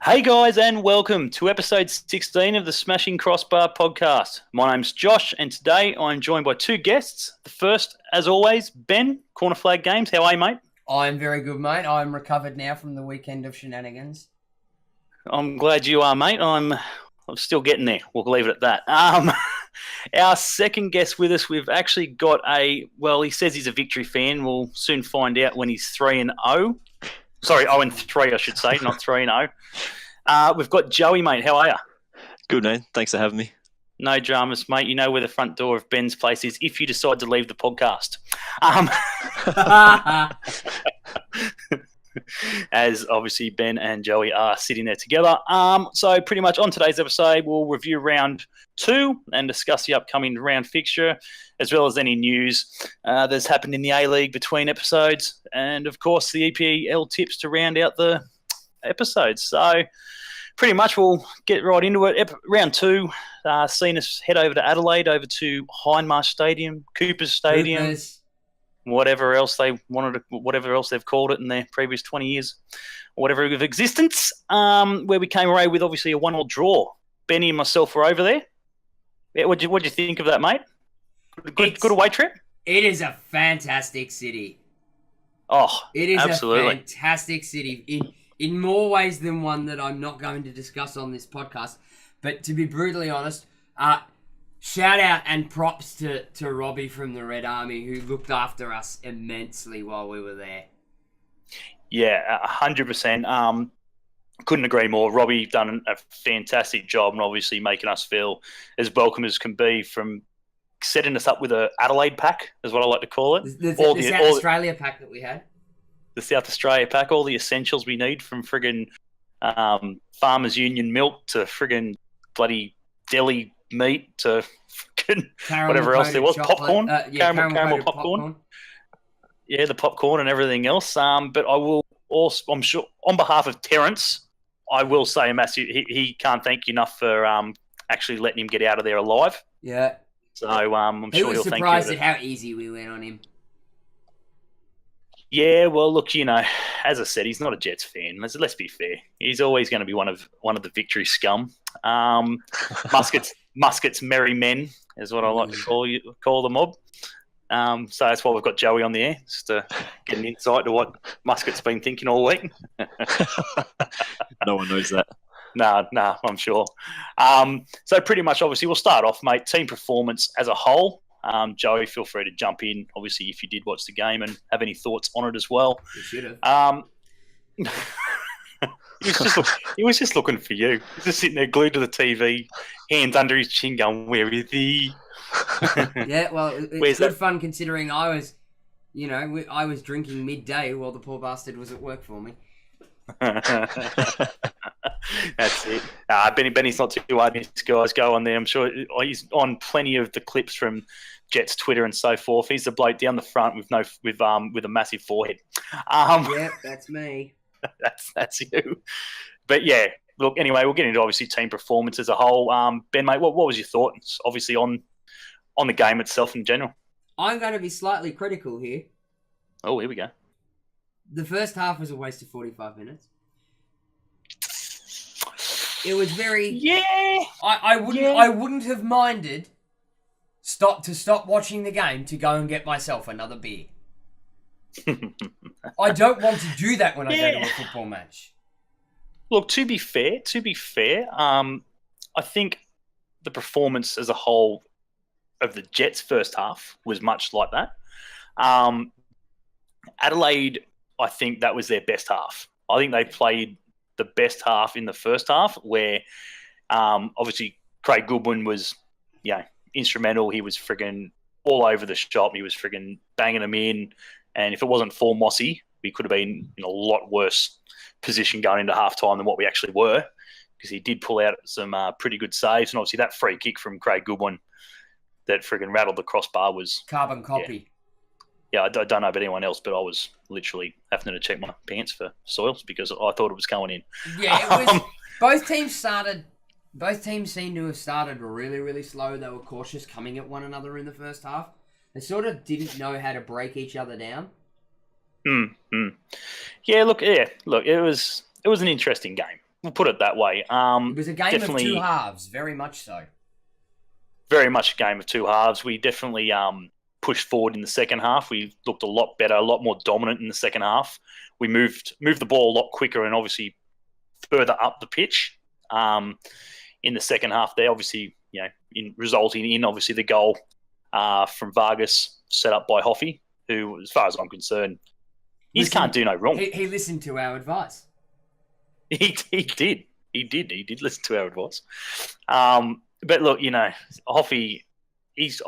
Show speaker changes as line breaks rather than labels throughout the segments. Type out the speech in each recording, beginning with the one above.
Hey guys, and welcome to episode 16 of the Smashing Crossbar Podcast. My name's Josh, and today I'm joined by two guests. The first, as always, Ben, Corner Flag Games. How are you, mate?
I'm very good, mate. I'm recovered now from the weekend of shenanigans.
I'm glad you are, mate. I'm still getting there. We'll leave it at that. Our second guest with us, we've actually got he says he's a Victory fan. We'll soon find out when he's 3-0. Sorry, 0-3, I should say, not 3-0. We've got Joey, mate. How are you?
Good, mate. Thanks for having me.
No dramas, mate. You know where the front door of Ben's place is if you decide to leave the podcast. As obviously Ben and Joey are sitting there together. So pretty much on today's episode, we'll review round 2 and discuss the upcoming round fixture, as well as any news that's happened in the A League between episodes, and of course the EPL tips to round out the episodes. So pretty much we'll get right into it. Round 2, seen us head over to Adelaide, over to Hindmarsh Stadium, Cooper's Stadium. Whatever else they've called it in their previous 20 years, or whatever of existence, where we came away with obviously a 1-1 draw. Benny and myself were over there. Yeah, what'd you think of that, mate? Good away trip?
It is a fantastic city.
Oh,
it is
absolutely.
A fantastic city in more ways than one that I'm not going to discuss on this podcast. But to be brutally honest, shout out and props to Robbie from the Red Army, who looked after us immensely while we were there.
Yeah, 100%. Couldn't agree more. Robbie done a fantastic job, and obviously making us feel as welcome as can be, from setting us up with a Adelaide pack, is what I like to call it.
The South Australia pack that we had. The
South Australia pack, all the essentials we need, from friggin' Farmers Union milk to friggin' bloody deli meat to whatever else there was, popcorn, caramel popcorn. Yeah, the popcorn and everything else. But I will also, I'm sure, on behalf of Terence, I will say a massive. He can't thank you enough for actually letting him get out of there alive.
Yeah.
So I'm sure he'll thank you.
He was surprised at how easy we went on him.
Yeah, well, look, as I said, he's not a Jets fan. Let's be fair. He's always going to be one of the Victory scum. Muscat's merry men is what I like to call the mob. So that's why we've got Joey on the air, just to get an insight to what Muscat's been thinking all week.
No one knows that.
No, I'm sure. So pretty much, obviously, we'll start off, mate. Team performance as a whole. Joey, feel free to jump in, obviously, if you did watch the game and have any thoughts on it as well.
You should have.
He was just looking for you. He was just sitting there glued to the TV, hands under his chin going, where is he?
Yeah, well, it's good fun considering I was drinking midday while the poor bastard was at work for me.
That's it. Benny's not too hard. These guys go on there. I'm sure he's on plenty of the clips from Jets Twitter and so forth. He's the bloke down the front with a massive forehead.
Yeah, that's me.
That's you. But yeah, look. Anyway, we'll get into obviously team performance as a whole. Ben, mate, what was your thoughts? Obviously on the game itself in general.
I'm going to be slightly critical here.
Oh, here we go.
The first half was a waste of 45 minutes. It was very...
Yeah.
I wouldn't have minded stop watching the game to go and get myself another beer. I don't want to do that when I go to a football match.
Look, to be fair, I think the performance as a whole of the Jets' first half was much like that. Adelaide, I think that was their best half. I think they played the best half in the first half, where obviously Craig Goodwin was, instrumental. He was friggin' all over the shop. He was friggin' banging them in. And if it wasn't for Mossy, we could have been in a lot worse position going into halftime than what we actually were, because he did pull out some pretty good saves. And obviously that free kick from Craig Goodwin that friggin' rattled the crossbar was... Carbon
copy.
Yeah, I don't know about anyone else, but I was literally having to check my pants for soils because I thought it was going in.
Yeah, it was... Both teams seemed to have started really, really slow. They were cautious coming at one another in the first half. They sort of didn't know how to break each other down.
Yeah, look, it was an interesting game. We'll put it that way.
It was a game of
definitely,
two halves, very much so.
very much a game of two halves. We definitely pushed forward in the second half. We looked a lot better, a lot more dominant in the second half. We moved the ball a lot quicker and obviously further up the pitch in the second half there, obviously, resulting in obviously the goal from Vargas set up by Hoffy, who, as far as I'm concerned, he can't do no wrong.
He listened to our advice.
He did. He did listen to our advice. But look, Hoffy, he's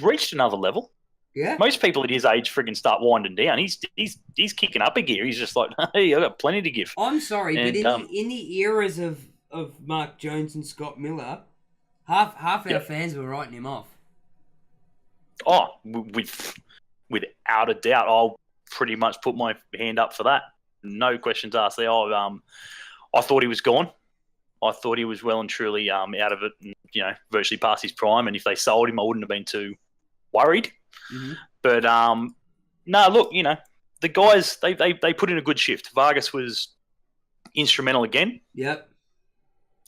reached another level.
Yeah.
Most people at his age friggin' start winding down. He's kicking up a gear. He's just like, hey, I've got plenty to give.
I'm sorry, but in the eras of Mark Jones and Scott Miller, half our fans were writing him off.
Oh, without a doubt, I'll pretty much put my hand up for that. No questions asked there. I thought he was gone. I thought he was well and truly out of it, and, virtually past his prime. And if they sold him, I wouldn't have been too worried.
Mm-hmm.
But no, look, the guys they put in a good shift. Vargas was instrumental again.
Yep.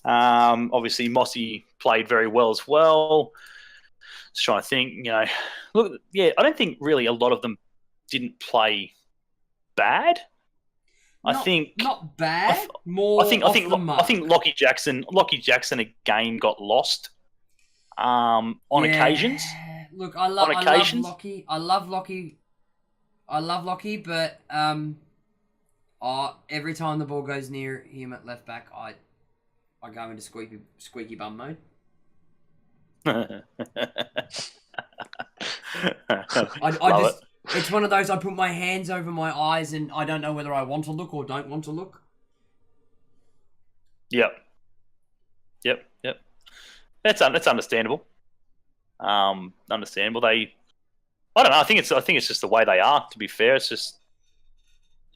Obviously, Mossy played very well as well. Just trying to think, look, yeah, I don't think really a lot of them didn't play bad. I think
not bad.
I think Lockie Jackson again got lost on occasions.
Look, I love Lockie. I love Lockie, but every time the ball goes near him at left back, I go into squeaky bum mode. It's one of those, I put my hands over my eyes and I don't know whether I want to look or don't want to look.
Yep. That's understandable. Understandable. I don't know. I think it's just the way they are. To be fair, it's just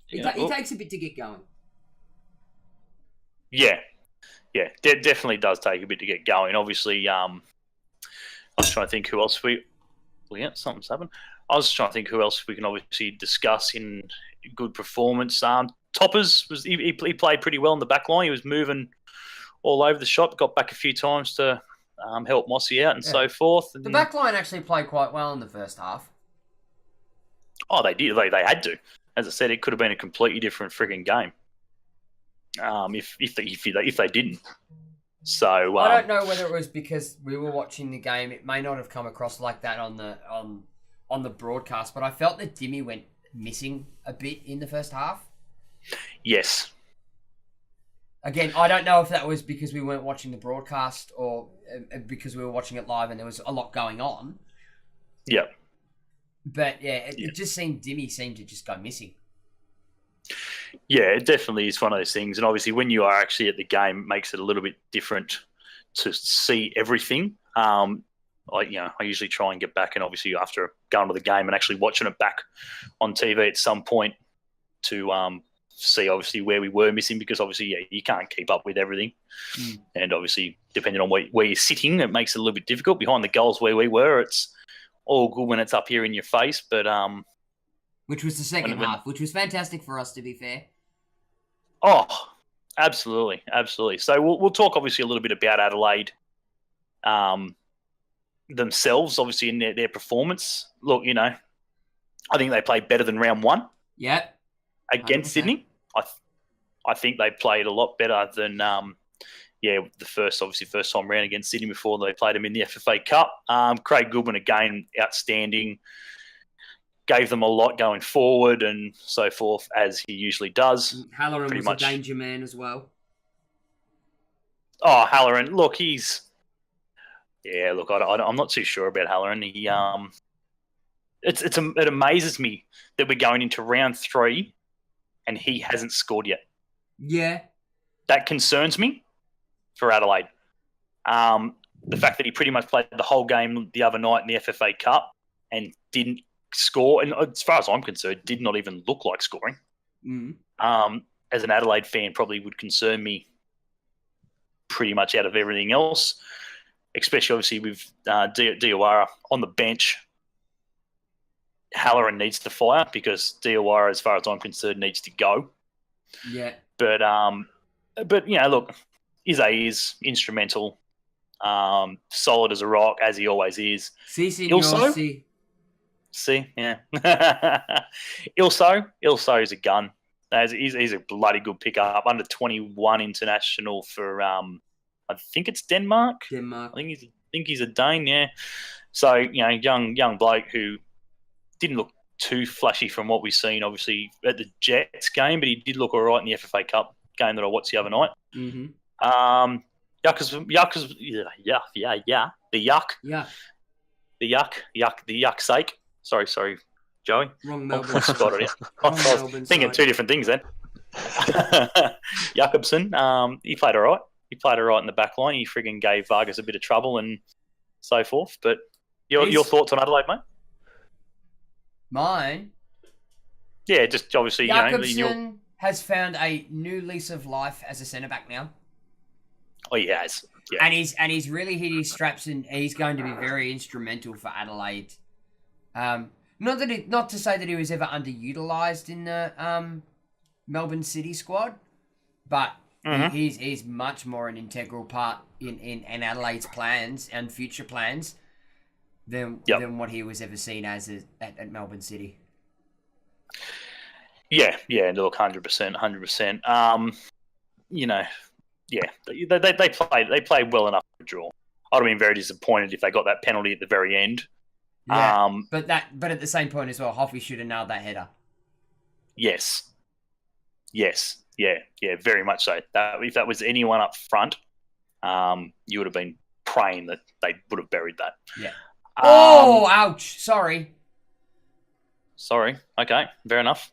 it takes a bit to get going.
Yeah. Definitely does take a bit to get going. Obviously, I was trying to think who else something's happened. I was trying to think who else we can obviously discuss in good performance. Toppers he played pretty well in the back line. He was moving all over the shop. Got back a few times to help Mossy out and so forth. And
the back line actually played quite well in the first half.
Oh, they did. They had to. As I said, it could have been a completely different frigging game. If they didn't. So
I don't know whether it was because we were watching the game. It may not have come across like that on the broadcast, but I felt that Dimmy went missing a bit in the first half.
Yes.
Again, I don't know if that was because we weren't watching the broadcast or because we were watching it live and there was a lot going on.
Yeah.
But yeah, it just seemed Dimmy seemed to just go missing.
Yeah, it definitely is one of those things. And obviously when you are actually at the game, it makes it a little bit different to see everything. I usually try and get back and obviously after going to the game and actually watching it back on TV at some point to see obviously where we were missing because obviously, you can't keep up with everything. And obviously depending on where you're sitting, it makes it a little bit difficult. Behind the goals where we were, it's all good when it's up here in your face, but
which was the second half, which was fantastic for us, to be fair.
Oh, absolutely. So we'll talk obviously a little bit about Adelaide themselves, obviously in their performance. Look, I think they played better than round one.
Yeah.
Against 100%. Sydney. I think they played a lot better than the first time round against Sydney before they played them in the FFA Cup. Craig Goodwin again, outstanding. Gave them a lot going forward and so forth, as he usually does.
Halloran was a danger man as well.
Oh, Halloran, look, I'm not too sure about Halloran. He, it amazes me that we're going into round 3 and he hasn't scored yet.
Yeah.
That concerns me for Adelaide. The fact that he pretty much played the whole game the other night in the FFA Cup and didn't score, and as far as I'm concerned, did not even look like scoring. As an Adelaide fan, probably would concern me pretty much out of everything else, especially obviously with Diawara on the bench. Halloran needs to fire because Diawara, as far as I'm concerned, needs to go.
Yeah.
But But, look, Izzy is instrumental, solid as a rock, as he always is.
Si, senor, si.
See, yeah. Ilso is a gun. He's a bloody good pickup. Under 21 international for, I think it's Denmark. I think he's a Dane, yeah. So, young bloke who didn't look too flashy from what we've seen, obviously, at the Jets game, but he did look all right in the FFA Cup game that I watched the other night.
Mm-hmm.
The yuck sake. Sorry, Joey.
Wrong Melbourne.
I was thinking two different things then. Jakobsen, he played all right. He played all right in the back line. He frigging gave Vargas a bit of trouble and so forth. But your thoughts on Adelaide, mate?
Mine?
Yeah, just obviously,
Jakobsen has found a new lease of life as a centre-back now.
Oh, he has. Yeah.
And he's really hit his straps, and he's going to be very instrumental for Adelaide. Not to say that he was ever underutilized in the Melbourne City squad, but he's much more an integral part in Adelaide's plans and future plans than what he was ever seen as at Melbourne City.
Yeah, look, 100%. They played well enough to draw. I'd have been very disappointed if they got that penalty at the very end.
Yeah, but at the same point as well, Hoffy should have nailed that header.
Yes, yeah, very much so. If that was anyone up front, you would have been praying that they would have buried that.
Yeah. Ouch! Sorry.
Okay, fair enough.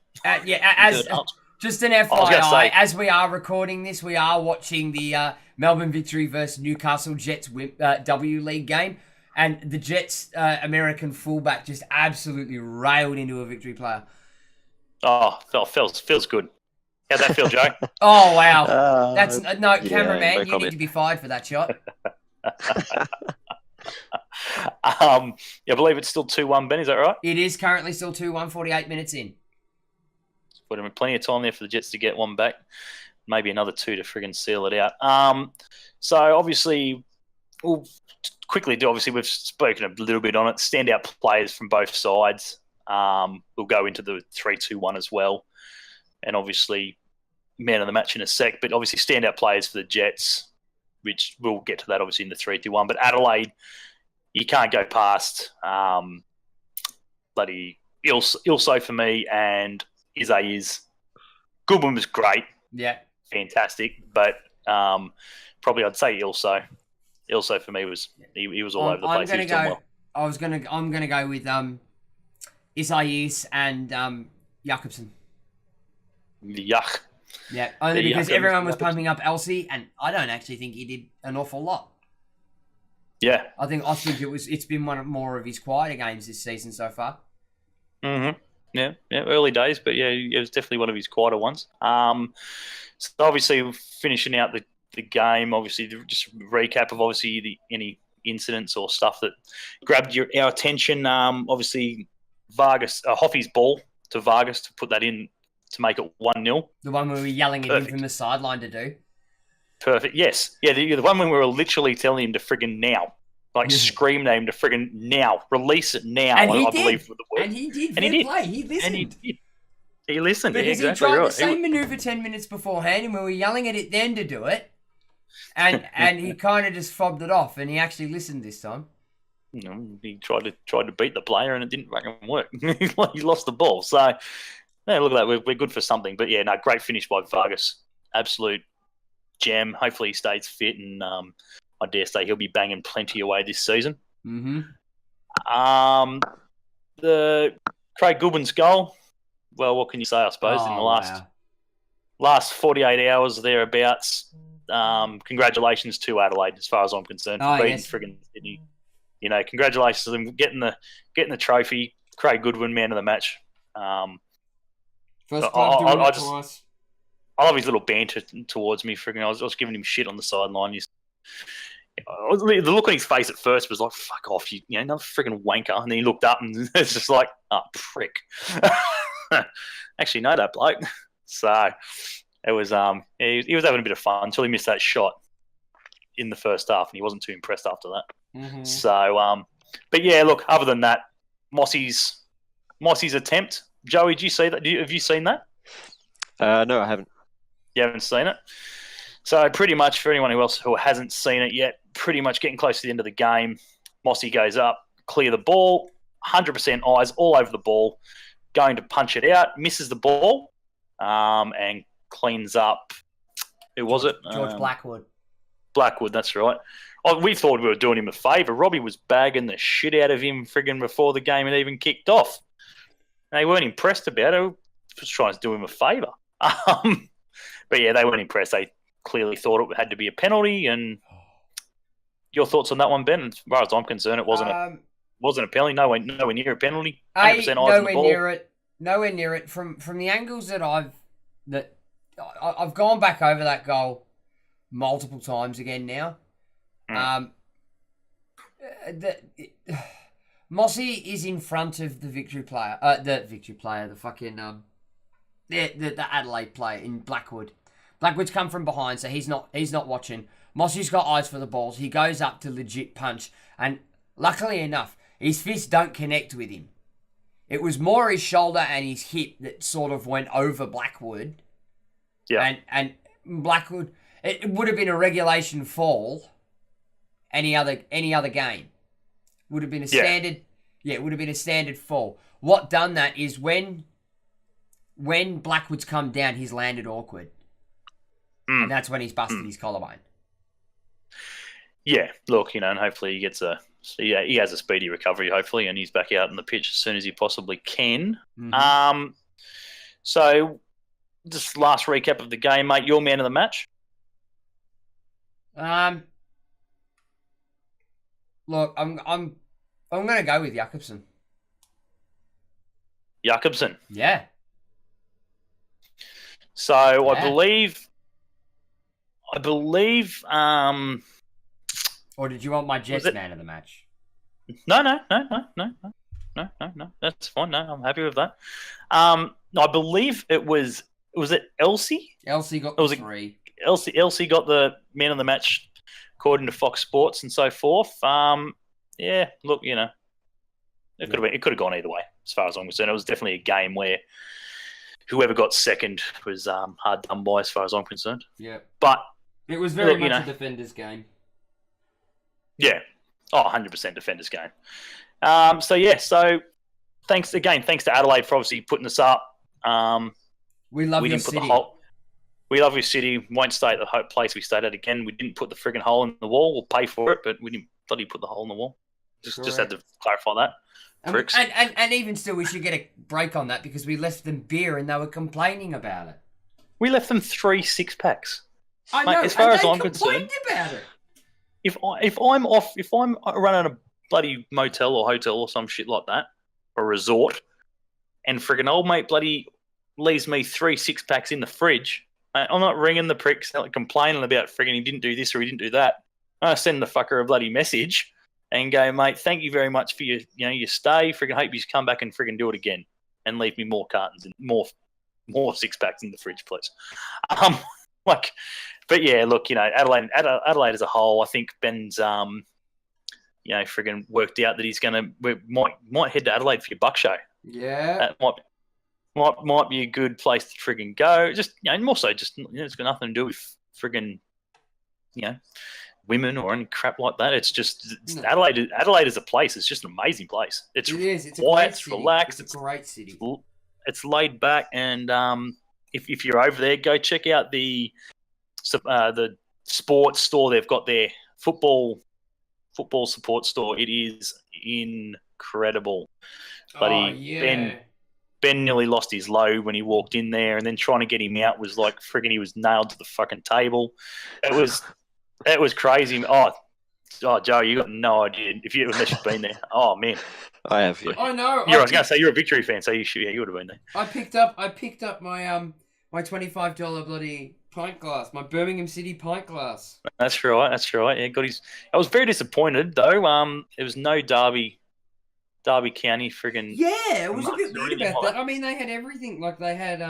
Just an FYI, as we are recording this, we are watching the Melbourne victory versus Newcastle Jets W League game. And the Jets American fullback just absolutely railed into a victory player.
Oh, feels good. How'd that feel, Joe?
Oh, wow. Cameraman, you need to be fired for that shot.
I believe it's still 2-1, Ben, is that right?
It is currently still 2-1, 48 minutes in.
Put him plenty of time there for the Jets to get one back. Maybe another 2 to friggin' seal it out. So, obviously, we'll quickly do. Obviously, we've spoken a little bit on it. Standout players from both sides. We'll go into the 3-2-1 as well. And obviously, man of the match in a sec. But obviously, standout players for the Jets, which we'll get to that obviously in the 3-2-1. But Adelaide, you can't go past bloody Ilso for me, and Izzy is. Goodwin was great.
Yeah.
Fantastic. But probably I'd say Ilso. Ilso for me was he was all over the place.
I'm gonna go with Isaias and Jakobsen.
Yuck.
Yeah, only because everyone was pumping up Elsie, and I don't actually think he did an awful lot.
Yeah.
I think it's been one of more of his quieter games this season so far.
Mm-hmm. Yeah, early days, but yeah, it was definitely one of his quieter ones. So obviously finishing out the game, obviously just recap of obviously any incidents or stuff that grabbed our attention. Obviously Vargas, Hoffy's ball to Vargas to put that in to make it 1-0.
The one where we were yelling at him from the sideline to do.
Perfect. Yes. Yeah, the one when we were literally telling him to friggin' now. Scream at him to friggin' now. Release it now.
And he did.
Believe with the word.
And he did. And he did. Play. He listened.
He listened.
Because
exactly
he tried
right.
the same manoeuvre 10 minutes beforehand, and we were yelling at it then to do it. And he kind of just fobbed it off, and he actually listened this time.
He tried to beat the player, and it didn't fucking work. He lost the ball. So, yeah, look at that. We're good for something. But, yeah, no, great finish by Vargas. Absolute gem. Hopefully he stays fit, and I dare say he'll be banging plenty away this season.
Mm-hmm.
The Craig Goodwin's goal, well, what can you say, I suppose, in the last 48 hours or thereabouts. Congratulations to Adelaide, as far as I'm concerned, for beating friggin' Sydney. Congratulations to them getting the trophy. Craig Goodwin, man of the match.
First time doing it twice.
I love his little banter towards me. Friggin', I was giving him shit on the sideline. The look on his face at first was like, "Fuck off, you another friggin' wanker." And then he looked up, and it's just like, "Oh, prick." Actually, know that bloke. So it was he was having a bit of fun until he missed that shot in the first half, and he wasn't too impressed after that.
Mm-hmm.
So, but yeah, look. Other than that, Mossy's attempt. Joey, did you see that? Have you seen that?
No, I haven't.
You haven't seen it. So pretty much for anyone who hasn't seen it yet, pretty much getting close to the end of the game, Mossy goes up, clear the ball, 100% eyes all over the ball, going to punch it out, misses the ball, and cleans up. Who was it?
George Blackwood.
Blackwood, that's right. Oh, we thought we were doing him a favour. Robbie was bagging the shit out of him friggin' before the game had even kicked off. They weren't impressed about it. Just trying to do him a favour. But yeah, they weren't impressed. They clearly thought it had to be a penalty. And your thoughts on that one, Ben? As far as I'm concerned, it wasn't a penalty. Nowhere near a penalty. 100% eyes on the ball.
Nowhere near it. From the angles that I've gone back over that goal multiple times again now. Mossy is in front of the victory player. The Adelaide player in Blackwood. Blackwood's come from behind, so he's not watching. Mossy's got eyes for the balls. He goes up to legit punch, and luckily enough, his fists don't connect with him. It was more his shoulder and his hip that sort of went over Blackwood.
Yeah.
And Blackwood, it would have been a regulation fall. Any other game would have been a standard. Yeah, it would have been a standard fall. What done that is when Blackwood's come down, he's landed awkward. And that's when he's busted his collarbone.
Yeah, look, and hopefully he gets he has a speedy recovery, hopefully, and he's back out on the pitch as soon as he possibly can.
Mm-hmm.
So just last recap of the game, mate. Your man of the match?
Look, I'm going to go with Jakobsen.
Jakobsen.
Yeah.
So I believe.
Or did you want my Jets man of the match?
No. That's fine. No, I'm happy with that. I believe it was. Was it Elsie?
Elsie got the 3.
Elsie got the man of the match, according to Fox Sports and so forth. Yeah. Look, it could have gone either way, as far as I'm concerned. It was definitely a game where whoever got second was hard done by, as far as I'm concerned.
Yeah.
But
it was very much a defender's game.
Yeah. 100% defender's game. So thanks to Adelaide for obviously putting us up.
We love your city.
We love your city. Won't stay at the place we stayed at again. We didn't put the friggin' hole in the wall. We'll pay for it, but we didn't bloody put the hole in the wall. Just had to clarify that.
And even still, we should get a break on that because we left them beer and they were complaining about it.
We left them 3 6-packs.
I know.
As far as I'm
concerned,
concerned,
about it.
If I'm running a bloody motel or hotel or some shit like that, or resort, and friggin' old mate bloody leaves me 3 6-packs in the fridge, I'm not ringing the pricks, complaining about friggin' he didn't do this or he didn't do that. I send the fucker a bloody message and go, mate, thank you very much for your stay. Friggin' hope you come back and friggin' do it again and leave me more cartons and more 6-packs in the fridge, please. But yeah, look, Adelaide as a whole, I think Ben's, friggin' worked out that he's might head to Adelaide for your buck show.
Yeah,
that might be a good place to friggin' go. Just and more so, just it's got nothing to do with friggin' women or any crap like that. It's just Adelaide. Adelaide is a place. It's just an amazing place. It is. It's quiet. It's relaxed.
It's a great city.
It's laid back, and if you're over there, go check out the sports store. They've got their football support store. It is incredible. Ben nearly lost his load when he walked in there, and then trying to get him out was like friggin' he was nailed to the fucking table. It was crazy. Oh, Joe, you got no idea unless you've been there. Oh man,
I have. Yeah.
I know.
I was going to say you're a Victory fan, so you would have been there.
I picked up my my $25 bloody pint glass, my Birmingham City pint glass.
That's right. Yeah, I was very disappointed though. It was no Derby County friggin'.
Yeah, it was a bit weird about that. I mean, they had everything. Like they had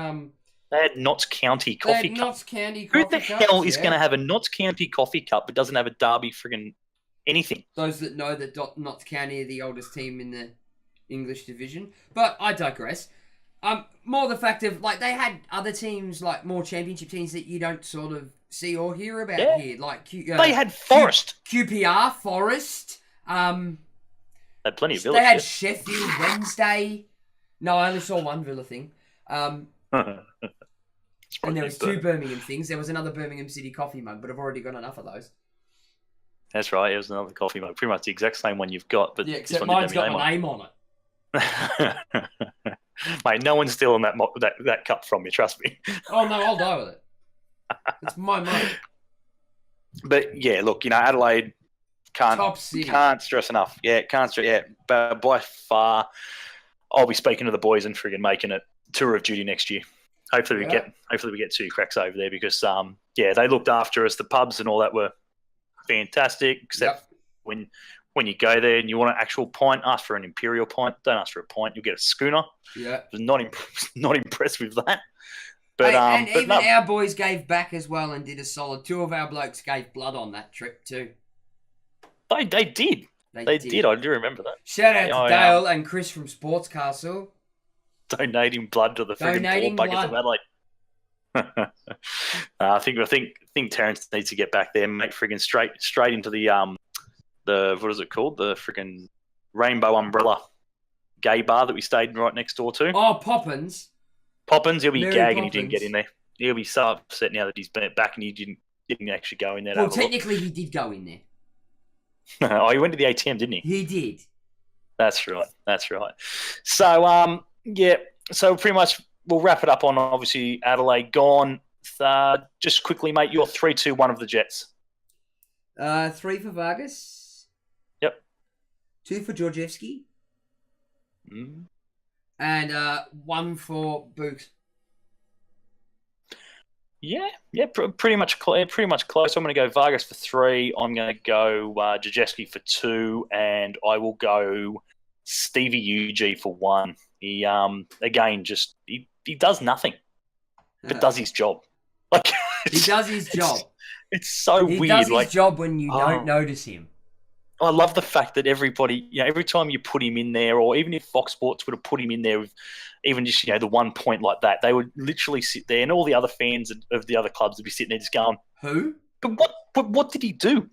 They had Notts County coffee cup.
Notts County
Who
coffee
the
cups,
hell is going to have a Notts County coffee cup but doesn't have a Derby friggin' anything?
Those that know that Notts County are the oldest team in the English division. But I digress. More the fact of, like, they had other teams, like, more championship teams that you don't sort of see or hear about here. Like,
they had Forest.
QPR, Forest.
They had plenty of Villa.
They had Sheffield Wednesday. No, I only saw one Villa thing. And there was two Birmingham things. There was another Birmingham City coffee mug, but I've already got enough of those.
That's right. It was another coffee mug. Pretty much the exact same one you've got. But
yeah, except mine's got my name on
it. Mate, no one's stealing that cup from you, trust me.
Oh, no, I'll die with it. It's my mug.
But, yeah, look, Adelaide can't stress enough. Yeah, can't stress. Yeah, but by far, I'll be speaking to the boys and friggin' making it tour of duty next year. Hopefully we get 2 cracks over there because, they looked after us. The pubs and all that were fantastic, except when you go there and you want an actual pint, ask for an imperial pint. Don't ask for a pint, you'll get a schooner.
Yeah.
I was not impressed with that. But
and our boys gave back as well and did a solid. 2 of our blokes gave blood on that trip too.
They did. They did. I do remember that.
Shout out to Dale and Chris from SportsCastle.
Donating blood to the friggin' ball buckets of Adelaide. I think Terrence needs to get back there, mate. Friggin' straight into the what is it called? The friggin' Rainbow Umbrella gay bar that we stayed right next door to.
Oh, Poppins,
he'll be gagging he didn't get in there. He'll be so upset now that he's been back and he didn't actually go in there.
Well, technically he did go in there.
Oh, he went to the ATM, didn't he?
He did.
That's right. So, so pretty much we'll wrap it up on, obviously, Adelaide gone. Just quickly, mate, you're 3-2-1 of the Jets.
3 for Vargas.
Yep.
2 for Georgievski. And 1 for Books.
Yeah, pretty much close. I'm going to go Vargas for 3. I'm going to go Jajewski for 2, and I will go Stevie UG for 1. He again just he does nothing, but does his job. Like
he does his job.
It's so weird.
He does his job when you don't notice him.
I love the fact that everybody, every time you put him in there, or even if Fox Sports would have put him in there with even just, the 1 point like that, they would literally sit there and all the other fans of the other clubs would be sitting there just going,
who?
But what did he do?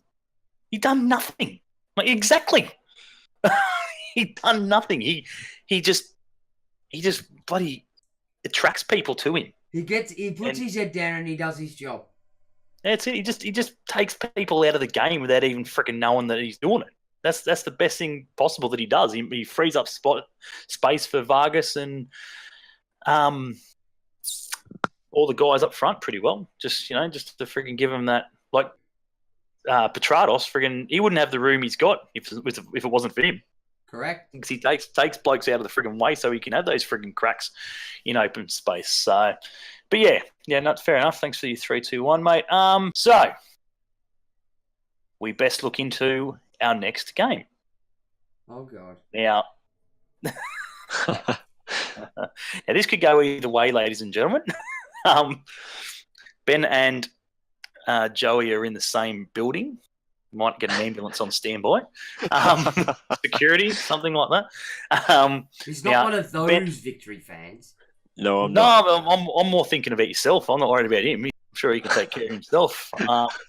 He done nothing. Like, exactly. He done nothing. He just bloody attracts people to him.
He puts his head down and he does his job.
That's it. He just takes people out of the game without even freaking knowing that he's doing it. That's the best thing possible that he does. He frees up space for Vargas and all the guys up front pretty well. Just to freaking give him that, like Petrados, freaking he wouldn't have the room he's got if it wasn't for him.
Correct.
Because he takes blokes out of the friggin' way so he can have those friggin' cracks in open space. So, but not fair enough. Thanks for your 3-2-1, mate. So we best look into our next game.
Oh God.
Now this could go either way, ladies and gentlemen. Ben and Joey are in the same building. Might get an ambulance on standby. Security, something like that.
He's not one of those Victory fans.
No, I'm not.
No, I'm more thinking about yourself. I'm not worried about him. I'm sure he can take care of himself.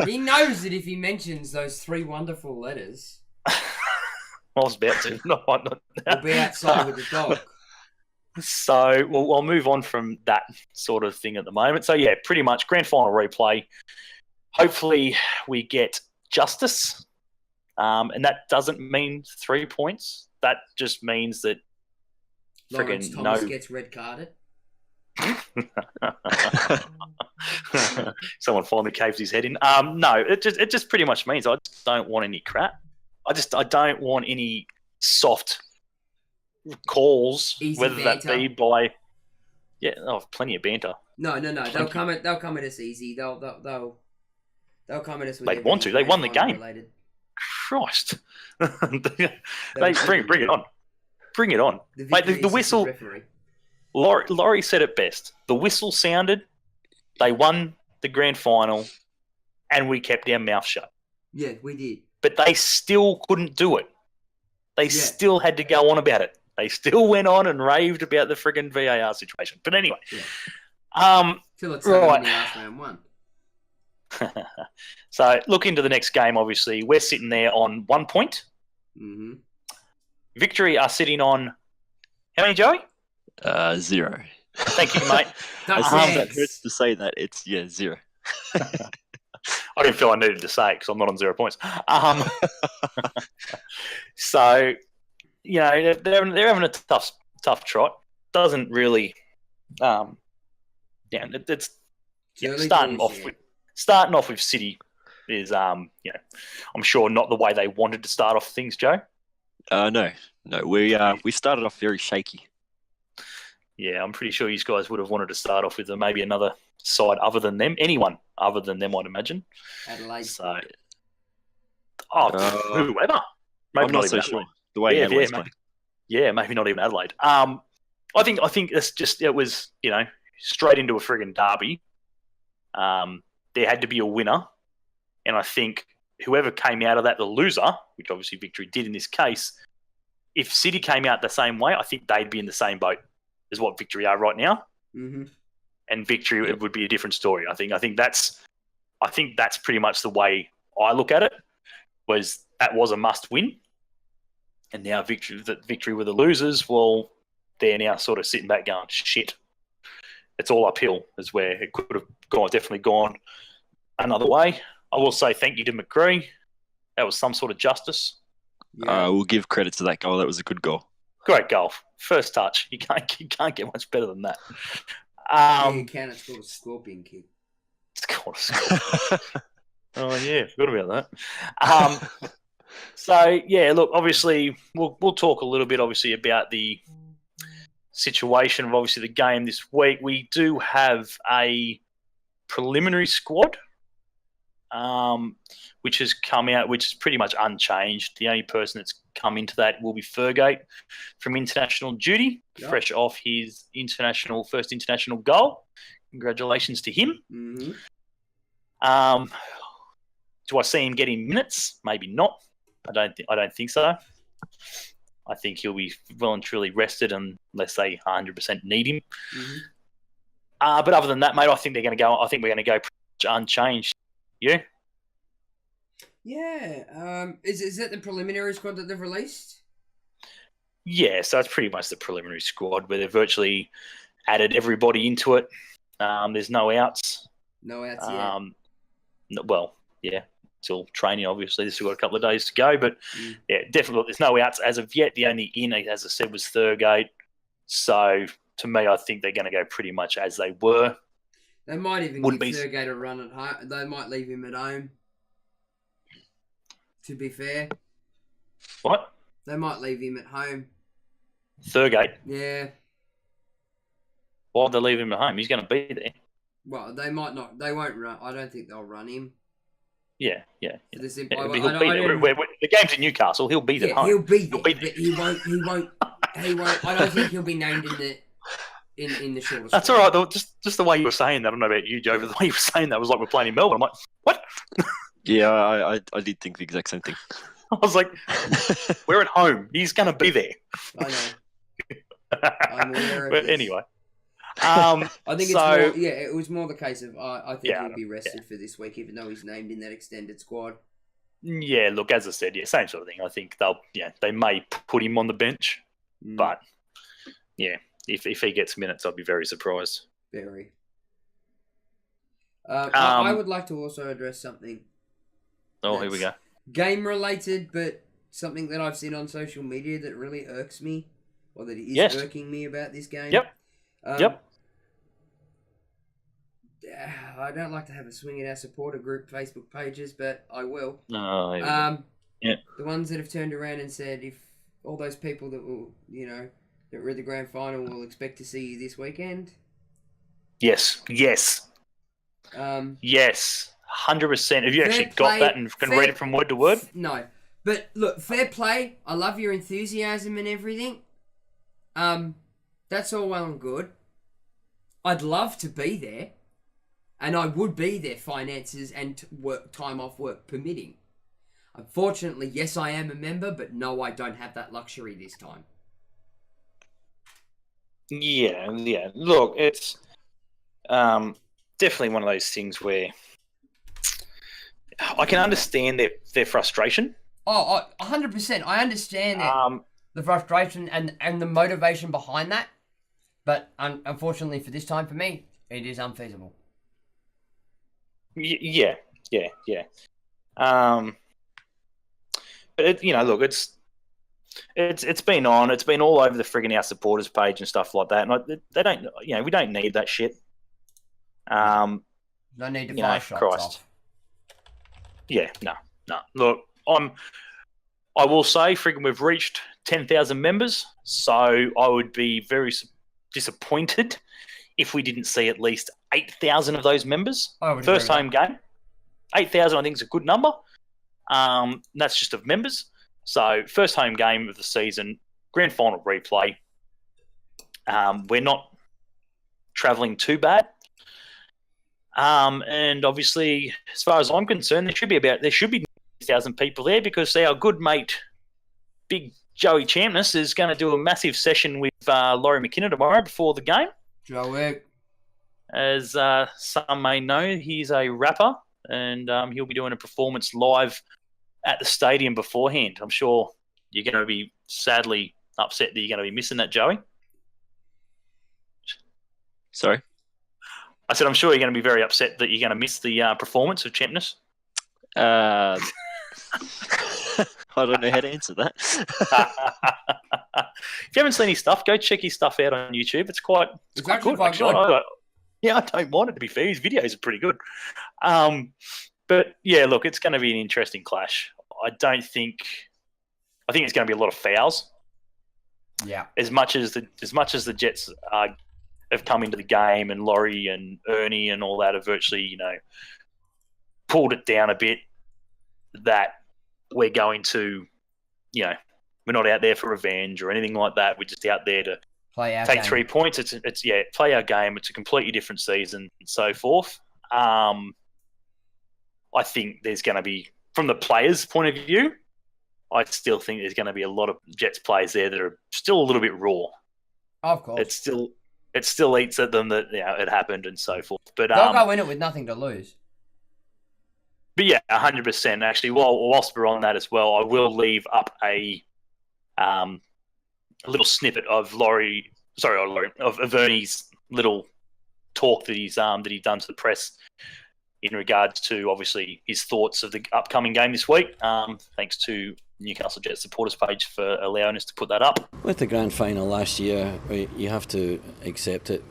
He knows that if he mentions those 3 wonderful letters,
I was about to.
We'll be outside with the dog.
So I'll move on from that sort of thing at the moment. So pretty much grand final replay. Hopefully we get justice, and that doesn't mean 3 points. That just means that
Lawrence Thomas gets red carded.
Someone finally caves his head in. No, it just pretty much means I just don't want any crap. I don't want any soft calls,
easy
whether
banter.
That be by plenty of banter.
No. They'll come at us easy. They'll come at us with.
They want to. They won the game.
Related.
Christ, bring it on. Bring it on.
The
Mate, the whistle. Laurie said it best. The whistle sounded, they won the grand final, and we kept our mouth shut.
Yeah, we did.
But they still couldn't do it. They still had to go on about it. They still went on and raved about the friggin' VAR situation. But anyway.
Yeah. Till it's right. In the last round one.
So, look into the next game, obviously. We're sitting there on 1 point.
Mm-hmm.
Victory are sitting on... How many, Joey?
0.
Thank you, mate.
As much as that hurts to say that, it's 0.
I didn't feel I needed to say it because I'm not on 0 points. So, you know, they're having a tough trot. Doesn't really, it's starting off with City is, you know, I'm sure not the way they wanted to start off things, Joe.
No, we started off very shaky.
Yeah, I'm pretty sure you guys would have wanted to start off with maybe another side other than them. Anyone other than them, I'd imagine.
Adelaide.
So, whoever. Maybe
I'm not so sure. The way Adelaide's playing.
Yeah, maybe not even Adelaide. I think it was, you know, straight into a friggin' derby. There had to be a winner, and I think whoever came out of that, the loser, which obviously Victory did in this case, if City came out the same way, I think they'd be in the same boat as what Victory are right now.
Mm-hmm.
And Victory, it would be a different story. I think that's pretty much the way I look at it. That was a must win, and now Victory were the losers. Well, they're now sort of sitting back going, shit. It's all uphill, is where it could have definitely gone another way. I will say thank you to McCree. That was some sort of justice.
Yeah. We'll give credit to that goal. That was a good goal.
Great goal. First touch. You can't get much better than that.
You can. It's called a scorpion kick.
It's called a scorpion. Oh, yeah. Forgot about that. So, yeah, look, obviously, we'll talk a little bit, obviously, about the situation of, obviously, the game this week. We do have a preliminary squad, which has come out, which is pretty much unchanged. The only person that's come into that will be Fergate from international duty, fresh off his first international goal. Congratulations to him.
Mm-hmm.
Do I see him getting minutes? Maybe not. I don't think so. I think he'll be well and truly rested unless they 100% need him.
Mm-hmm.
But other than that, mate, I think we're going to go pretty much unchanged. You?
Yeah. Is that the preliminary squad that they've released?
Yeah, so it's pretty much the preliminary squad where they've virtually added everybody into it. There's no outs.
No outs yet.
Well, yeah, till training, obviously. They've still got a couple of days to go, but yeah, definitely there's no outs as of yet. The only in, as I said, was Thurgate. So to me, I think they're going to go pretty much as they were.
They might even give Thurgate a run at home. They might leave him at home. To be fair.
What?
They might leave him at home.
Thurgate?
Yeah.
Why would they leave him at home? He's going to be there.
Well, they might not. They won't run. I don't think they'll run him.
Yeah.
The
game's in Newcastle. He'll be there.
Yeah, he'll be there. But he won't. I don't think he'll be named in the shortest.
That's all right, though. Just the way you were saying that. I don't know about you, Joe, but the way you were saying that was like we're playing in Melbourne. I'm like, what?
Yeah, I did think the exact same thing.
I was like, we're at home. He's going to be there.
I know. I'm aware of
But anyway.
I think it was more the case of I think he'll be rested for this week, even though he's named in that extended squad.
Yeah, look, as I said, same sort of thing. I think they may put him on the bench, but yeah, if he gets minutes, I'd be very surprised.
Very. I would like to also address something.
Oh, here we go.
Game related, but something that I've seen on social media that really irks me, or that is irking me about this game.
Yep.
I don't like to have a swing at our supporter group Facebook pages, but I will.
The
ones that have turned around and said if all those people that will, that were at the grand final will expect to see you this weekend.
Yes. Yes. 100%. Have you actually got that and can read it from word to word?
No. But look, fair play. I love your enthusiasm and everything. That's all well and good. I'd love to be there, and I would be there, finances and work time off work permitting. Unfortunately, yes, I am a member, but no, I don't have that luxury this time.
Yeah. Look, it's definitely one of those things where I can understand their frustration.
Oh, 100%. I understand the frustration and the motivation behind that, but unfortunately for this time, for me, it is unfeasible.
Yeah. But look, it's been on. It's been all over the friggin' our supporters page and stuff like that. And they don't, we don't need that shit.
No need to buy shots off.
Yeah, no. Look, I will say, friggin', we've reached 10,000 members, so I would be very disappointed if we didn't see at least 8,000 of those members. First home game. 8,000, I think, is a good number. That's just of members. So, first home game of the season, grand final replay. We're not travelling too bad. And obviously, as far as I'm concerned, there should be 1,000 people there, because our good mate, Big Joey Champness, is going to do a massive session with Laurie McKinnon tomorrow before the game.
Joey.
As some may know, he's a rapper, and he'll be doing a performance live at the stadium beforehand. I'm sure you're going to be sadly upset that you're going to be missing that, Joey.
Sorry?
I said I'm sure you're going to be very upset that you're going to miss the performance of Champness.
I don't know how to answer that.
If you haven't seen his stuff, go check his stuff out on YouTube. It's quite good. Actually. I don't mind it, to be fair. His videos are pretty good. But yeah, look, it's going to be an interesting clash. I think it's going to be a lot of fouls.
Yeah.
As much as the Jets have come into the game, and Laurie and Ernie and all that have virtually, pulled it down a bit, that we're going to, we're not out there for revenge or anything like that. We're just out there to take 3 points. It's play our game. It's a completely different season and so forth. I think there's going to be, from the players' point of view, I still think there's going to be a lot of Jets players there that are still a little bit raw.
Of course.
It still eats at them that it happened and so forth. But
they'll go in it with nothing to lose.
But yeah, 100%. Actually, whilst we're on that as well, I will leave up a little snippet of of Ernie's little talk that he's done to the press in regards to, obviously, his thoughts of the upcoming game this week. Thanks to Newcastle Jets supporters page for allowing us to put that up.
With the grand final last year, you have to accept it.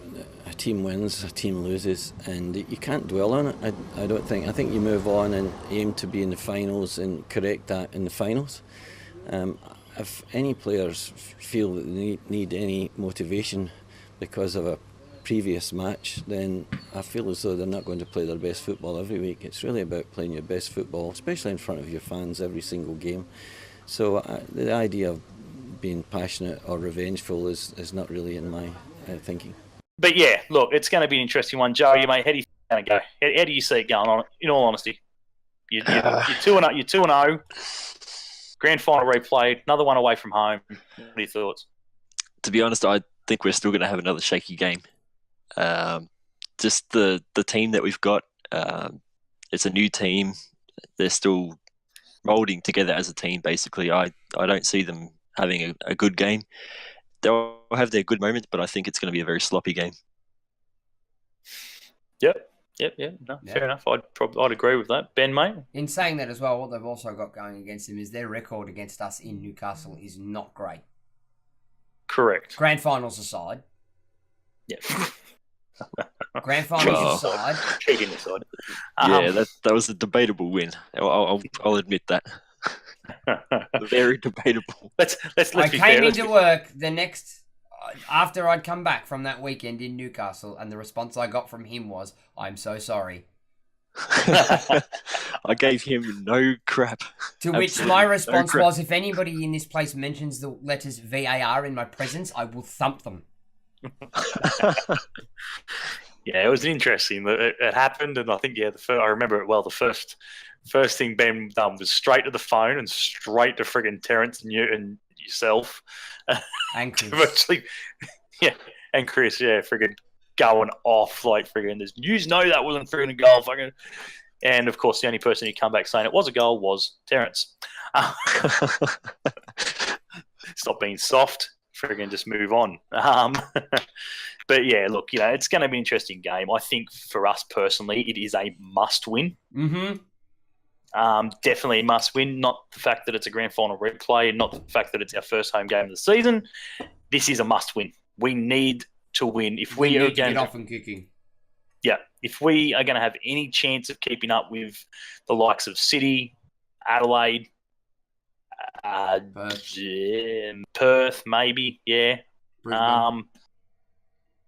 A team wins, a team loses, and you can't dwell on it. I don't think. I think you move on and aim to be in the finals and correct that in the finals. If any players feel that they need any motivation because of a previous match, then I feel as though they're not going to play their best football every week. It's really about playing your best football, especially in front of your fans every single game. So the idea of being passionate or revengeful is not really in my thinking.
But yeah, look, it's going to be an interesting one. Joey, mate, how do you think it's going to go? How do you see it going on, in all honesty? You're 2-0. You're 2-0. Grand final replayed. Another one away from home. What are your thoughts?
To be honest, I think we're still going to have another shaky game. Just the team that we've got, it's a new team. They're still moulding together as a team, basically. I don't see them having a good game. They'll have their good moments, but I think it's going to be a very sloppy game.
Yep. No, fair enough. I'd agree with that. Ben, mate?
In saying that as well, what they've also got going against them is their record against us in Newcastle is not great.
Correct.
Grand finals aside.
Yeah.
Grand finals aside.
Cheating aside.
Yeah, that was a debatable win. I'll admit that. Very debatable.
Let's
I came into work after I'd come back from that weekend in Newcastle, and the response I got from him was, "I'm so sorry."
I gave him no crap.
To which my response was, if anybody in this place mentions the letters VAR in my presence, I will thump them.
Yeah, it was interesting. It happened, and I think I remember it well. The first thing Ben done was straight to the phone and straight to friggin' Terrence and yourself,
And Chris.
virtually, yeah, and Chris, yeah, friggin' going off like friggin' there's news. No, that wasn't friggin' a goal, fucking. And of course, the only person who come back saying it was a goal was Terrence. Stop being soft. Friggin' just move on. But yeah, look, it's going to be an interesting game. I think for us personally, it is a must-win.
Mm-hmm.
Definitely a must-win. Not the fact that it's a grand final replay, not the fact that it's our first home game of the season. This is a must-win. We need to win. If we
need to get off and kicking.
Yeah, if we are going to have any chance of keeping up with the likes of City, Adelaide, Perth, maybe, yeah.
Brisbane.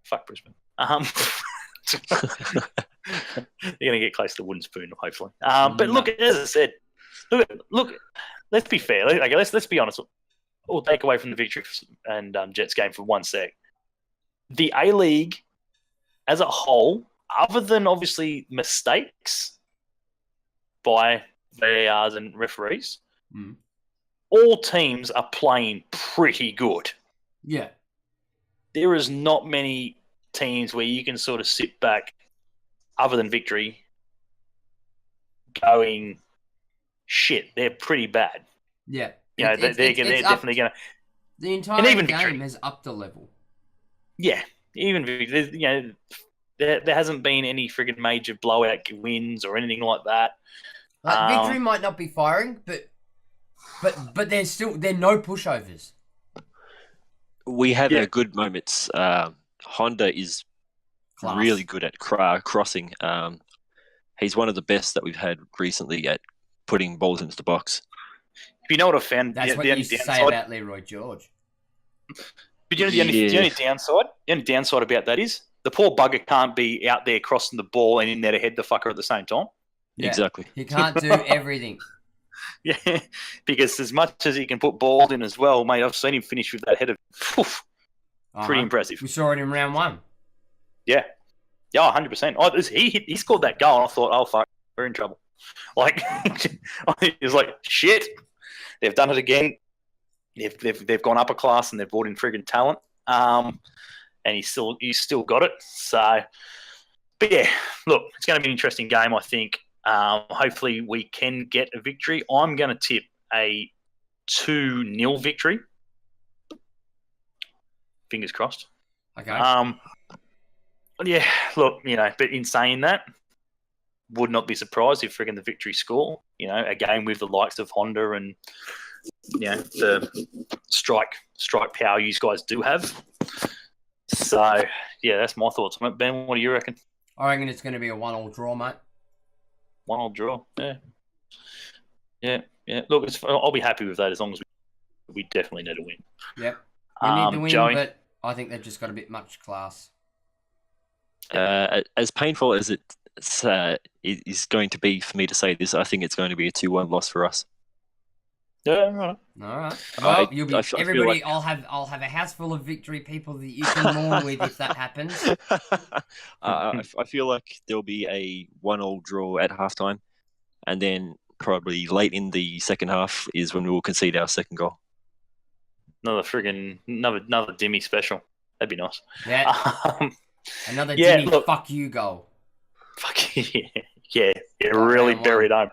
Fuck Brisbane. They're going to get close to the wooden spoon, hopefully. But look, as I said, look. Let's be fair. Okay, let's be honest. We'll take away from the victory and Jets game for 1 sec. The A League as a whole, other than obviously mistakes by VARs and referees, all teams are playing pretty good.
Yeah.
There is not many teams where you can sort of sit back, other than victory, going, shit, they're pretty bad.
Yeah.
They're definitely going to.
The entire game victory has upped the level.
Yeah. Even, there hasn't been any friggin' major blowout wins or anything like that.
Victory might not be firing, but they're no pushovers.
We have our good moments. Honda is really good at crossing. He's one of the best that we've had recently at putting balls into the box.
If you know what I found,
that's what you used to say about Leroy George.
But the only downside about that is the poor bugger can't be out there crossing the ball and in there to head the fucker at the same time.
Yeah, exactly.
He can't do everything.
Yeah, because as much as he can put balls in as well, mate, I've seen him finish with that header. Pretty impressive.
We saw it in round 1.
Yeah. Yeah, 100%. He scored that goal, and I thought, oh, fuck, we're in trouble. Like, it was like, shit, they've done it again. They've gone up a class and they've brought in friggin' talent. And he's still got it. So, but yeah, look, it's going to be an interesting game, I think. Hopefully we can get a victory. I'm going to tip a 2-0 victory. Fingers crossed.
Okay.
Yeah, look, but in saying that, would not be surprised if friggin' the victory score, a game with the likes of Honda and, the strike power you guys do have. So, yeah, that's my thoughts on it. Ben, what do you reckon?
I reckon it's going to be a 1-1 draw, mate.
1-1 draw, yeah. Yeah. Look, I'll be happy with that as long as we definitely need a win.
Yep. We need to win,
Joey?
but I think they've just got a bit much class.
As painful as it is going to be for me to say this, I think it's going to be a 2-1 loss for us.
Yeah, right.
All right. Well, you'll be everybody. I'll have a house full of victory people that you can mourn with if that happens.
I feel like there'll be a 1-1 draw at halftime, and then probably late in the second half is when we will concede our second goal.
Another Dimmy special. That'd be nice.
Yeah. Another Dimmy fuck you goal.
Fuck yeah. Really buried home.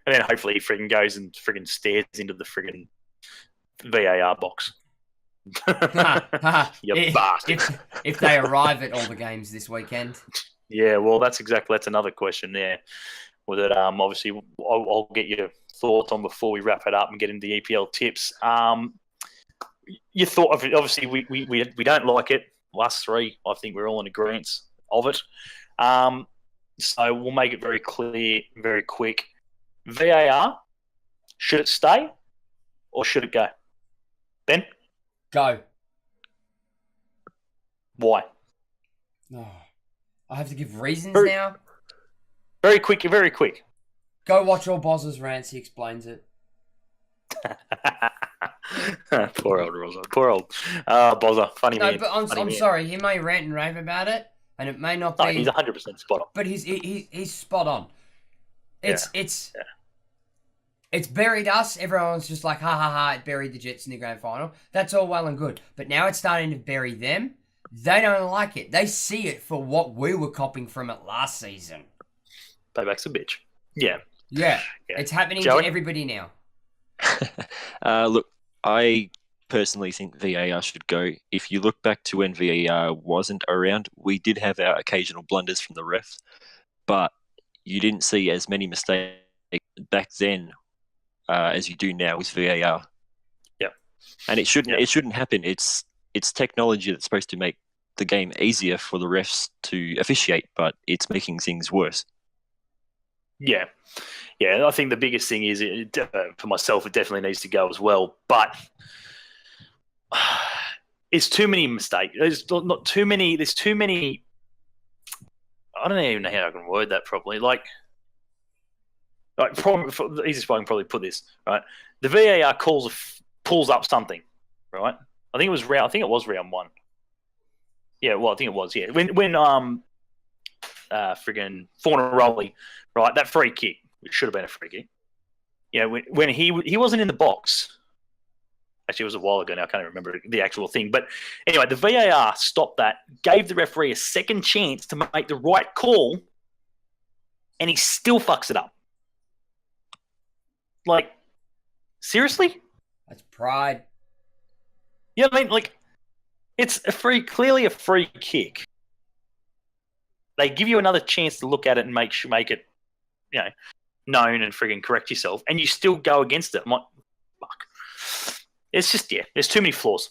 And then hopefully he friggin' goes and friggin' stares into the friggin' VAR box. You bastard.
If they arrive at all the games this weekend.
Yeah, well, that's another question there. With it, obviously, I'll get your thoughts on before we wrap it up and get into the EPL tips. Your thought of it, obviously, we don't like it. Last three, I think we're all in agreement of it. So we'll make it very clear, very quick. VAR, should it stay or should it go? Ben?
Go.
Why?
Oh, I have to give reasons now?
Very quick.
Go watch all Boz's rants, he explains it.
Poor old Rosa. Poor old Bozza. Funny
No,
man.
but I'm
man.
sorry. He may rant and rave about it, and it may not
No,
be.
he's 100% spot on.
But he's spot on. It's
Yeah.
It's buried us. Everyone's just like, ha ha ha, it buried the Jets in the grand final. That's all well and good. But now it's starting to bury them. They don't like it. They see it for what we were copying from it last season.
Payback's a bitch. Yeah.
Yeah. It's happening
Joey?
to everybody now.
Look, I personally think VAR should go. If you look back to when VAR wasn't around, we did have our occasional blunders from the ref, but you didn't see as many mistakes back then as you do now with VAR.
Yeah,
and it shouldn't happen. It's technology that's supposed to make the game easier for the refs to officiate, but it's making things worse.
Yeah. I think the biggest thing is, for myself, it definitely needs to go as well. But it's too many mistakes. There's not too many. There's too many. I don't even know how I can word that properly. Like the easiest way I can probably put this, right? The VAR pulls up something, right? I think it was round one. Yeah, well, I think it was. Yeah, when friggin' Fornaroli, right? That free kick, which should have been a free kick. Yeah, when he wasn't in the box. Actually, it was a while ago now. I can't even remember the actual thing. But anyway, the VAR stopped that, gave the referee a second chance to make the right call, and he still fucks it up. Like, seriously?
That's pride.
Yeah, I mean, like, it's clearly a free kick. They give you another chance to look at it and make it, known and friggin' correct yourself, and you still go against it. I'm like, fuck. It's just, there's too many flaws.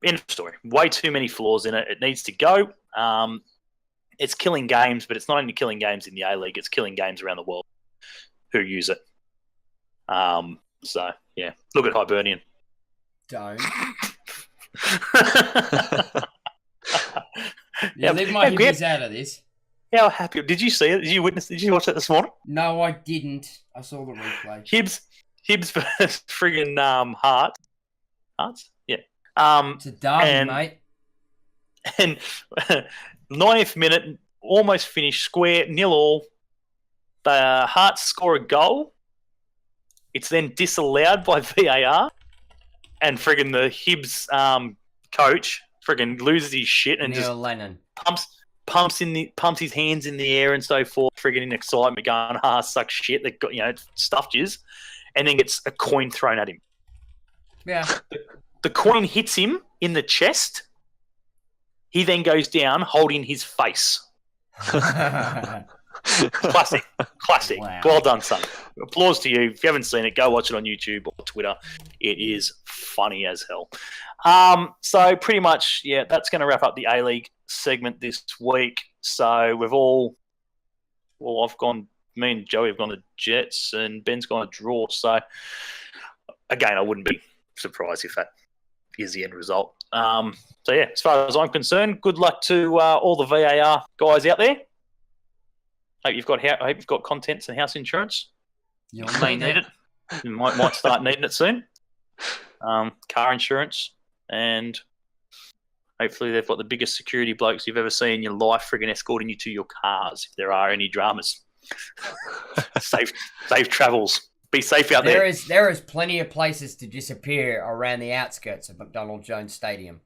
End of story. Way too many flaws in it. It needs to go. It's killing games, but it's not only killing games in the A League, it's killing games around the world who use it. So, yeah. Look at Hibernian.
Don't.
Yeah,
leave my hippies out of this.
How happy. Did you see it? Did you watch it this morning?
No, I didn't. I saw the replay.
Hibs versus friggin' Hearts? Yeah.
It's a derby, mate.
And 90th minute, almost finished, square, 0-0. The Hearts score a goal. It's then disallowed by VAR. And friggin' the Hibs coach friggin' loses his shit and
Neil Lennon
pumps his hands in the air and so forth, friggin' in excitement, going, suck shit. They got stuffed jizz, and then gets a coin thrown at him.
Yeah.
The coin hits him in the chest. He then goes down holding his face. Classic.
Wow.
Well done, son. Applause to you. If you haven't seen it, go watch it on YouTube or Twitter. It is funny as hell. So pretty much, that's going to wrap up the A League segment this week. So me and Joey have gone to Jets and Ben's gone to draw. So again, I wouldn't be surprised if that is the end result. So as far as I'm concerned, good luck to all the VAR guys out there. Hope you've got contents and house insurance.
You
may need it. You might start needing it soon. Car insurance, and hopefully they've got the biggest security blokes you've ever seen in your life friggin' escorting you to your cars if there are any dramas. Safe travels. Be safe out there.
There is plenty of places to disappear around the outskirts of McDonald Jones Stadium.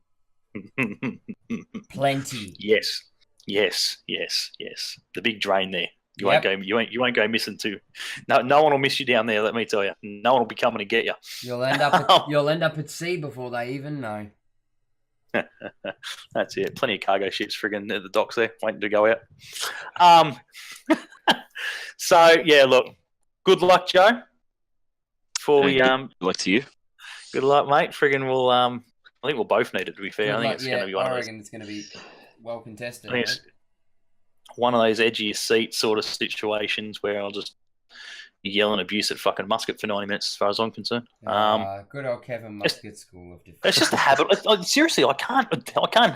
Plenty.
Yes. The big drain there. You won't go missing too. No one will miss you down there. Let me tell you. No one will be coming to get you.
You'll end up at sea before they even know.
That's it. Plenty of cargo ships friggin' at the docks there, waiting to go out. So look. Good luck, Joe.
Good luck to you.
Good luck, mate. Friggin' we'll. I think we'll both need it. To be fair, I think it's going to be one of those.
I reckon it's going to be well contested.
I think it's one of those edgy seat sort of situations where I'll just yell and abuse at fucking Muscat for 90 minutes, as far as I'm concerned.
Good old Kevin Muscat School of Defence.
It's just a habit. Seriously, I can't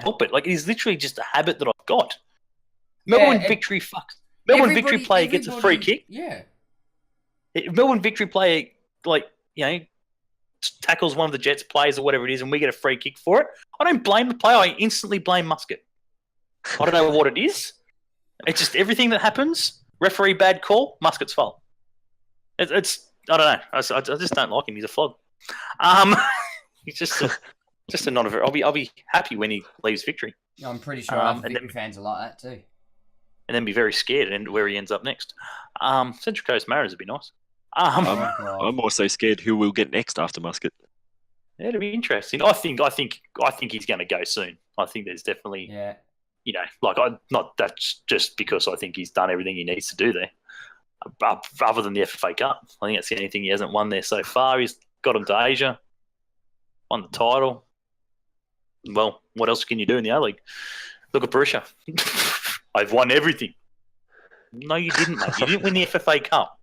help it. Like, it is literally just a habit that I've got. Melbourne Victory player gets a free kick.
Yeah.
Melbourne Victory player, tackles one of the Jets players or whatever it is, and we get a free kick for it, I don't blame the player. I instantly blame Muscat. I don't know what it is. It's just everything that happens. Referee bad call, Muscat's fault. It's I don't know. I just don't like him. He's a flog. He's just a not a very. I'll be happy when he leaves Victory.
I'm pretty sure other Victory fans are like that too.
And then be very scared and where he ends up next. Central Coast Mariners would be nice.
I'm also scared who will get next after Muscat.
Yeah, it'll be interesting. I think he's going to go soon. I think there's definitely, not that's just because I think he's done everything he needs to do there. Other than the FFA Cup, I think that's the only thing he hasn't won there so far. He's got him to Asia, won the title. Well, what else can you do in the A League? Look at Borussia. I've won everything. No, you didn't, mate. You didn't win the FFA Cup.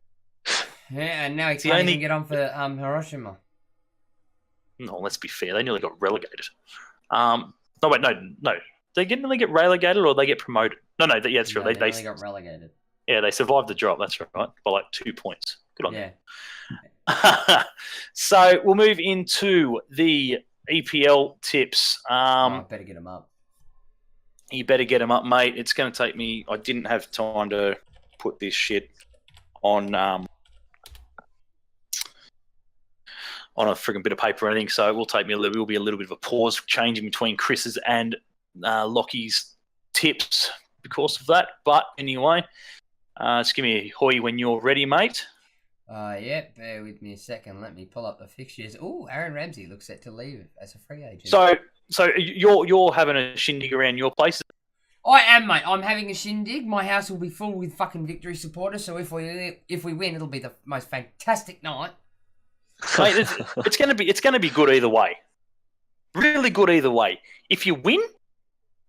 Yeah, and now he can't even get on for Hiroshima.
No, let's be fair. They nearly got relegated. No. They nearly get relegated or they get promoted? No, that's true.
They nearly got relegated.
Yeah, they survived the drop. That's right, by like 2 points. Good on them. So we'll move into the EPL tips.
I better get them up.
You better get them up, mate. It's going to take me. I didn't have time to put this shit on a frigging bit of paper or anything, so it will take me will be a little bit of a pause changing between Chris's and Lockie's tips because of that. But anyway, just give me a hoy when you're ready, mate.
Yeah, bear with me a second. Let me pull up the fixtures. Oh, Aaron Ramsey looks set to leave as a free agent.
So you're having a shindig around your place?
I am, mate. I'm having a shindig. My house will be full with fucking Victory supporters. So if we win, it'll be the most fantastic night.
Mate, it's gonna be good either way. Really good either way. If you win,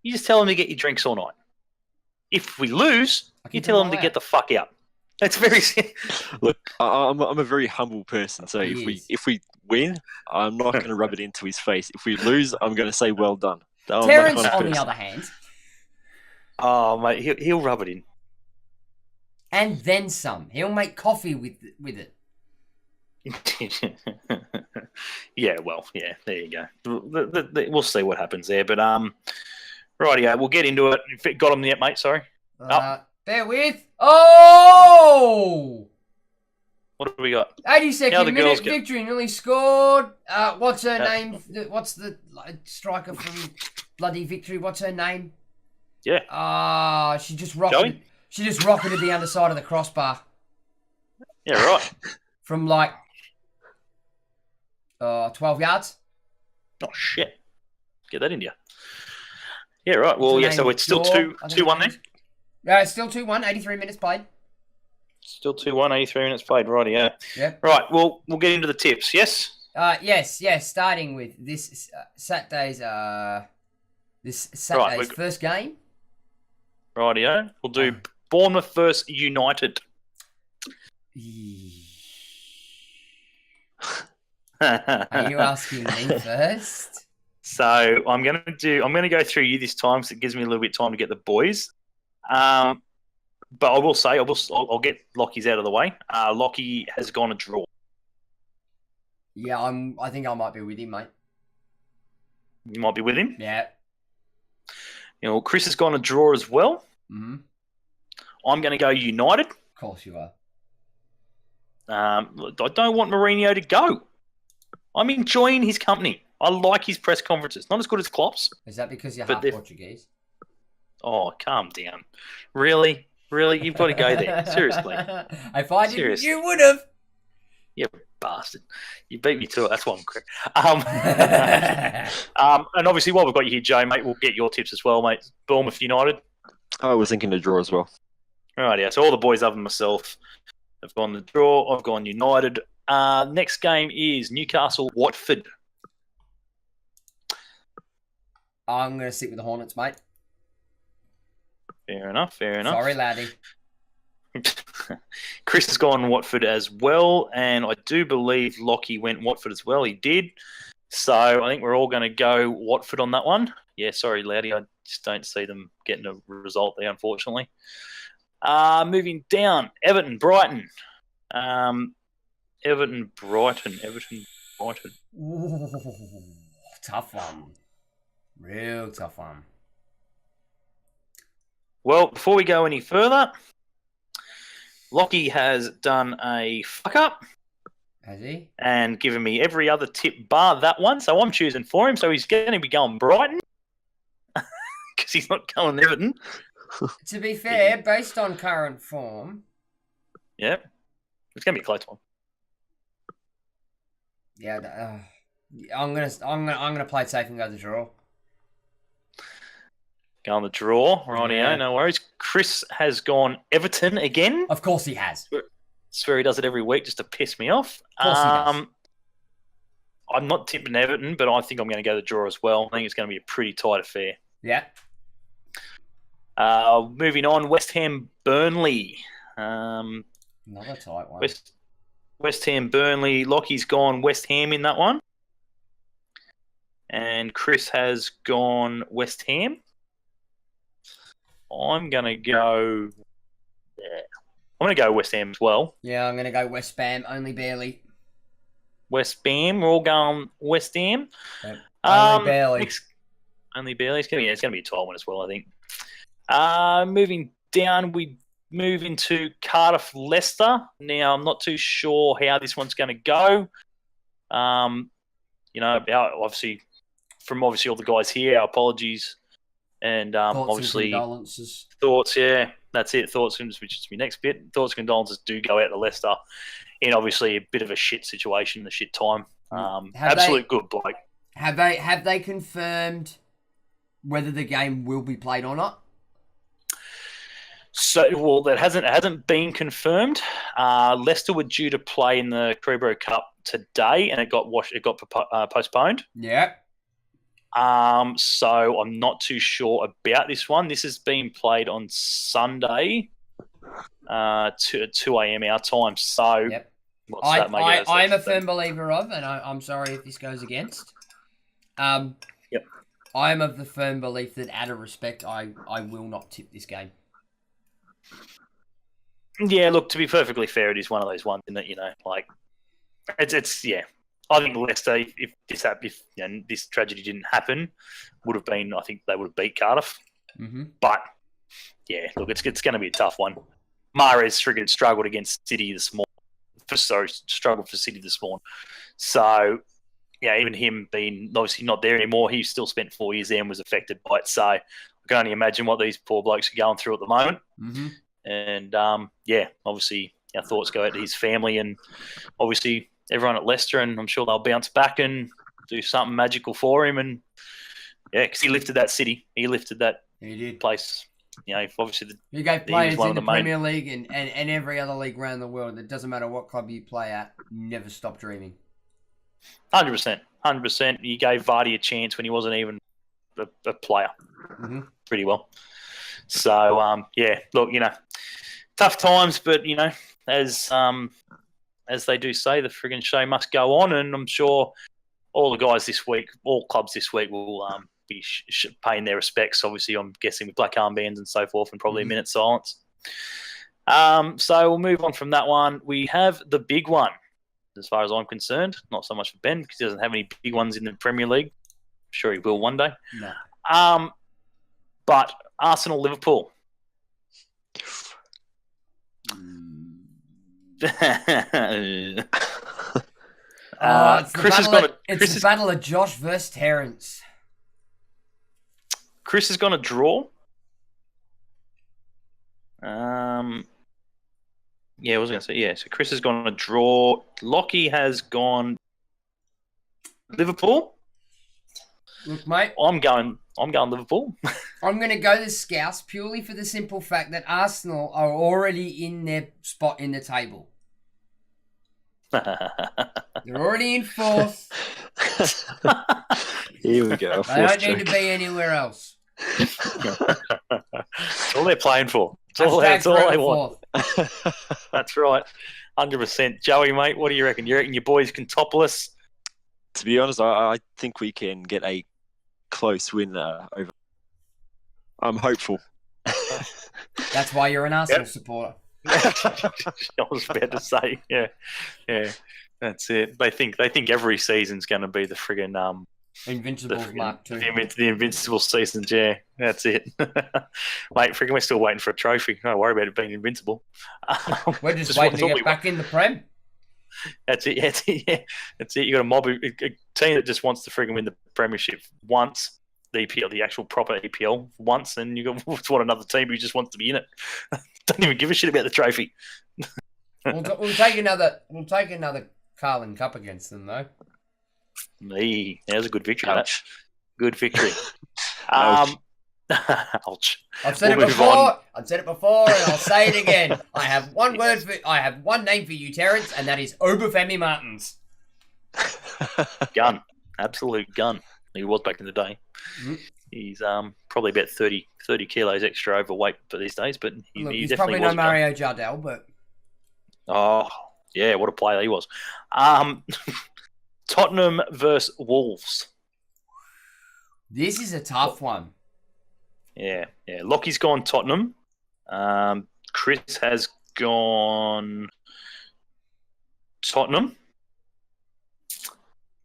you just tell them to get your drinks all night. If we lose, you tell them to get the fuck out. That's very simple.
Look, I'm a very humble person, so if we win, I'm not going to rub it into his face. If we lose, I'm going to say well done.
Terence, on the other hand,
oh mate, he'll rub it in,
and then some. He'll make coffee with it.
Yeah, there you go. We'll see what happens there, but rightio, we'll get into it. Got him yet, mate? Sorry.
Bear with. Oh!
What do we got?
82nd minute Victory nearly scored. What's her name? What's the striker from bloody Victory? What's her name?
Yeah.
She just rocketed.
Joey?
She just rocketed the underside of the crossbar.
Yeah, right.
From 12 yards.
Oh shit! Get that in you. Yeah, right. Well, yeah. So it's still 2-1 then.
Yeah, it's still 2-1. 83 minutes played.
Still 2-1. 83 minutes played. Right. Yeah.
Yep.
Right. We'll get into the tips. Yes.
Yes. Starting with this Saturday's first game.
Rightio. We'll do Bournemouth versus United.
Are you asking me first?
So I'm going to go through you this time, so it gives me a little bit of time to get the boys. But I will say I'll get Lockie's out of the way. Lockie has gone a draw.
Yeah, I think I might be with him, mate.
You might be with him.
Yeah.
Chris has gone a draw as well.
Mm-hmm.
I'm going to go United.
Of course you are.
I don't want Mourinho to go. I'm enjoying his company. I like his press conferences. Not as good as Klopp's.
Is that because you're half Portuguese?
Oh, calm down. Really? You've got to go there. Seriously.
If I didn't, you would have.
You bastard. You beat me to it. That's why I'm correct. And obviously, while we've got you here, Joe, mate, we'll get your tips as well, mate. Bournemouth United.
I was thinking to draw as well.
All right, yeah. So all the boys other than myself have gone the draw. I've gone United. Next game is Newcastle Watford.
I'm going to stick with the Hornets, mate.
Fair enough.
Sorry, laddie.
Chris has gone Watford as well, and I do believe Lockie went Watford as well. He did. So I think we're all going to go Watford on that one. Yeah, sorry, Laddie. I just don't see them getting a result there, unfortunately. Moving down, Everton, Brighton. Everton, Brighton. United.
Ooh, tough one. Real tough one.
Well, before we go any further, Lockie has done a fuck up.
Has he?
And given me every other tip bar that one, so I'm choosing for him. So he's going to be going Brighton because he's not going Everton.
To be fair, based on current form,
Yeah, it's going to be a close one.
yeah, I'm gonna play it safe and go the draw.
Go on the draw, rightio,
Yeah.
no worries. Chris has gone Everton again.
Of course he has.
Swear he does it every week just to piss me off.
Of course he does.
I'm not tipping Everton, but I think I'm going to go the draw as well. I think it's going to be a pretty tight affair.
Yeah.
Moving on, West Ham Burnley.
Another tight one.
West Ham Burnley. Lockie's gone West Ham in that one. And Chris has gone West Ham. I'm going to go... Yeah. I'm going to go West Ham as well.
Yeah, I'm gonna go West Ham, only barely.
West Ham. We're all going West Ham.
Yep. Only barely.
Only barely. It's going to be a tight one as well, I think. Moving down, we move into Cardiff Leicester. Now, I'm not too sure how this one's going to go. Obviously all the guys here, our apologies. And obviously,
and condolences.
Thoughts, yeah, that's it. Thoughts, which is my next bit. Thoughts and condolences do go out to Leicester in obviously a bit of a shit situation, a shit time. Absolute good bloke.
Have they confirmed whether the game will be played or not?
So, well, that hasn't been confirmed. Leicester were due to play in the Crossbar Cup today, and it got postponed.
Yeah.
So I'm not too sure about this one. This is being played on Sunday, to 2 a.m. our time. So,
yep.
What's that make it?
I'm a firm believer of, and I'm sorry if this goes against.
Yep.
I am of the firm belief that, out of respect, I will not tip this game.
Yeah, look, to be perfectly fair, it is one of those ones that it's yeah. I think Leicester, if this tragedy didn't happen, would have been. I think they would have beat Cardiff.
Mm-hmm.
But yeah, look, it's going to be a tough one. Mahrez struggled against City this morning. Struggled for City this morning. So yeah, even him being obviously not there anymore, he still spent 4 years there and was affected by it. So I can only imagine what these poor blokes are going through at the moment.
Mm-hmm.
And obviously our thoughts go out to his family and obviously everyone at Leicester, and I'm sure they'll bounce back and do something magical for him. And yeah, because he lifted that city, he lifted that place. Obviously
he gave players in the Premier League and every other league around the world. It doesn't matter what club you play at, never stop dreaming.
100%. He gave Vardy a chance when he wasn't even a player.
Mm-hmm.
Pretty well. So look, tough times, but as they do say, the friggin' show must go on, and I'm sure all the guys this week, all clubs this week will be paying their respects. Obviously, I'm guessing with black armbands and so forth, and probably a minute's silence. So we'll move on from that one. We have the big one, as far as I'm concerned. Not so much for Ben, because he doesn't have any big ones in the Premier League. I'm sure he will one day.
No.
But Arsenal-Liverpool.
It's the battle of Josh versus Terence.
Chris is going to draw. Yeah, I was going to say, yeah. So Chris is going to draw. Lockie has gone Liverpool.
Look, mate.
I'm going Liverpool.
I'm going to go the Scouse purely for the simple fact that Arsenal are already in their spot in the table. They're already in fourth.
Here we go.
They don't need to be anywhere else.
That's all they're playing for. That's all they want. That's right. 100%. Joey, mate, what do you reckon? You reckon your boys can topple us?
To be honest, I think we can get a close win over. I'm hopeful.
That's why you're an Arsenal supporter.
I was about to say, yeah. That's it. They think every season's going to be the friggin'
Invincibles Mark II.
the invincible seasons. Yeah, that's it. Mate, friggin' we're still waiting for a trophy. Don't worry about it being invincible.
We're just waiting to get back in the Prem.
That's it. That's it. Yeah, that's it. You got a team that just wants to friggin' win the premiership once. The EPL, the actual proper EPL, once, and you got another team who just wants to be in it. Don't even give a shit about the trophy.
We'll take another Carling Cup against them though.
That was a good victory.
Ouch.
Good victory.
Ouch.
Ouch.
I've said it before, and I'll say it again. I have one name for you, Terrence, and that is Obafemi Martins.
Gun. Absolute gun. He was back in the day.
Mm.
He's probably about 30 kilos extra overweight for these days, but
He's
definitely
probably no
was
Mario Jardel, but
oh yeah, what a player he was. Tottenham versus Wolves.
this is a tough one.
Yeah. Lockie's gone Tottenham. Chris has gone Tottenham.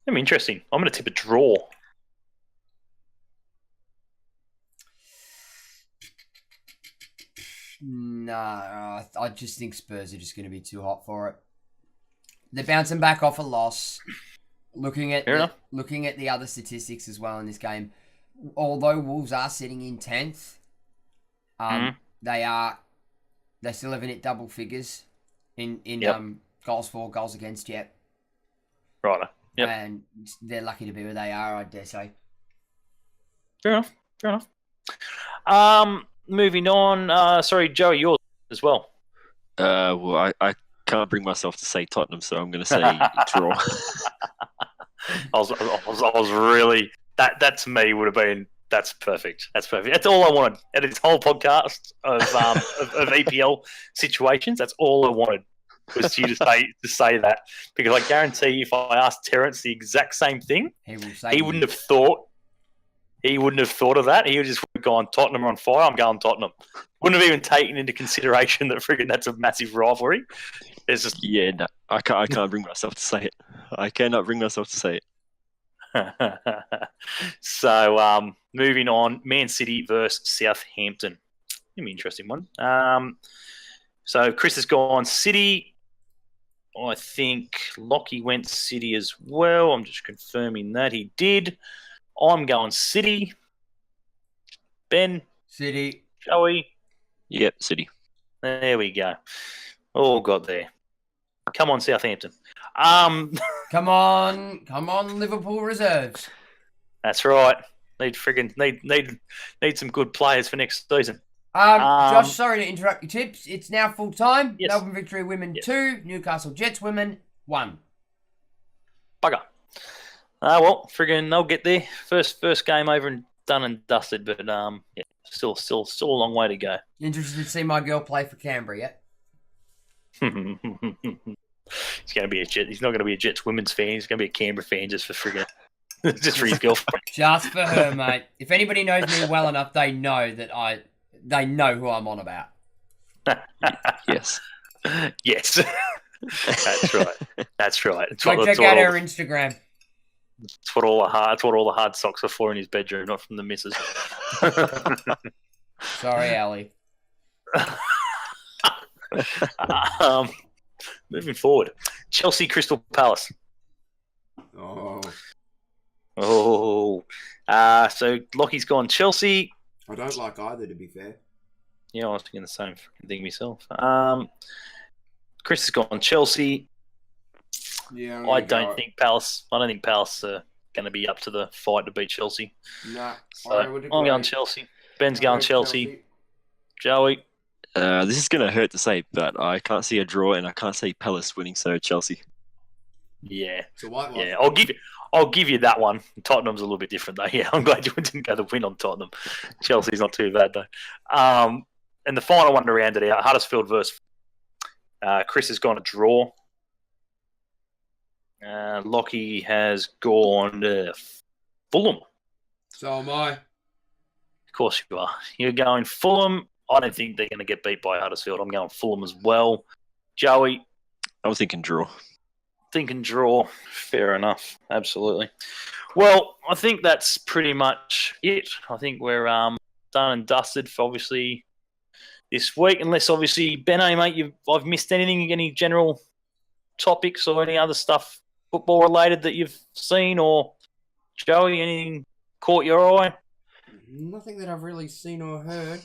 Interesting. I'm going to tip a draw.
No, I just think Spurs are just going to be too hot for it. They're bouncing back off a loss. Looking at the other statistics as well in this game, although Wolves are sitting in 10th, they still haven't hit double figures in goals for, goals against yet.
Right. Yep.
And they're lucky to be where they are, I dare say.
Fair enough. Moving on. Sorry, Joey, yours as well.
Well, I can't bring myself to say Tottenham, so I'm going to say draw.
I was really that to me would have been that's perfect. That's perfect. That's all I wanted at this whole podcast of EPL situations. That's all I wanted was you to say that, because I guarantee if I asked Terrence the exact same thing, he wouldn't have thought of that. He would just gone Tottenham are on fire. I'm going Tottenham. Wouldn't have even taken into consideration that friggin' that's a massive rivalry. There's just
no, I can't bring myself to say it. I cannot bring myself to say it.
So moving on, Man City versus Southampton. Gonna be an interesting one. So Chris has gone City. I think Lockie went City as well. I'm just confirming that he did. I'm going City. Ben?
City.
Joey?
Yep, City.
There we go. All got there. Come on, Southampton.
Come on, Liverpool reserves.
That's right. Need some good players for next season.
Josh, sorry to interrupt your tips. It's now full time.
Yes.
Melbourne Victory Women 2, Newcastle Jets Women 1.
Bugger. Well, friggin' they'll get there. First game over and done and dusted, but still a long way to go.
Interested to see my girl play for Canberra yet?
He's going to be a Jet. He's not going to be a Jets women's fan. He's going to be a Canberra fan just for friggin' just for his girlfriend.
Just for her, mate. If anybody knows me well enough, they know who I'm on about.
Yes.
Yes. That's right.
Go check out her Instagram.
That's what all the hard socks are for in his bedroom, not from the missus.
Sorry, Ali.
Moving forward, Chelsea Crystal Palace. So Lockie's gone Chelsea.
I don't like either, to be fair.
Yeah, I was thinking the same thing myself. Chris has gone Chelsea.
Yeah,
I don't think Palace are going to be up to the fight to beat Chelsea.
Nah,
so I'm going Chelsea. Ben's going Chelsea. Joey.
This is going to hurt to say, but I can't see a draw and I can't see Palace winning, so Chelsea.
Yeah.
So what?
Yeah, I'll give you that one. Tottenham's a little bit different though. Yeah, I'm glad you didn't go the win on Tottenham. Chelsea's not too bad though. And the final one to round it out, Huddersfield versus Chris has gone a draw. Lockie has gone Fulham.
So am I.
Of course you are. You're going Fulham. I don't think they're going to get beat by Huddersfield. I'm going Fulham as well. Joey?
I was thinking draw.
Thinking draw. Fair enough. Absolutely. Well, I think that's pretty much it. I think we're done and dusted for obviously this week. Unless obviously, Benno, mate, I've missed anything, any general topics or any other stuff football related that you've seen, or Joey, anything caught your eye?
Nothing that I've really seen or heard.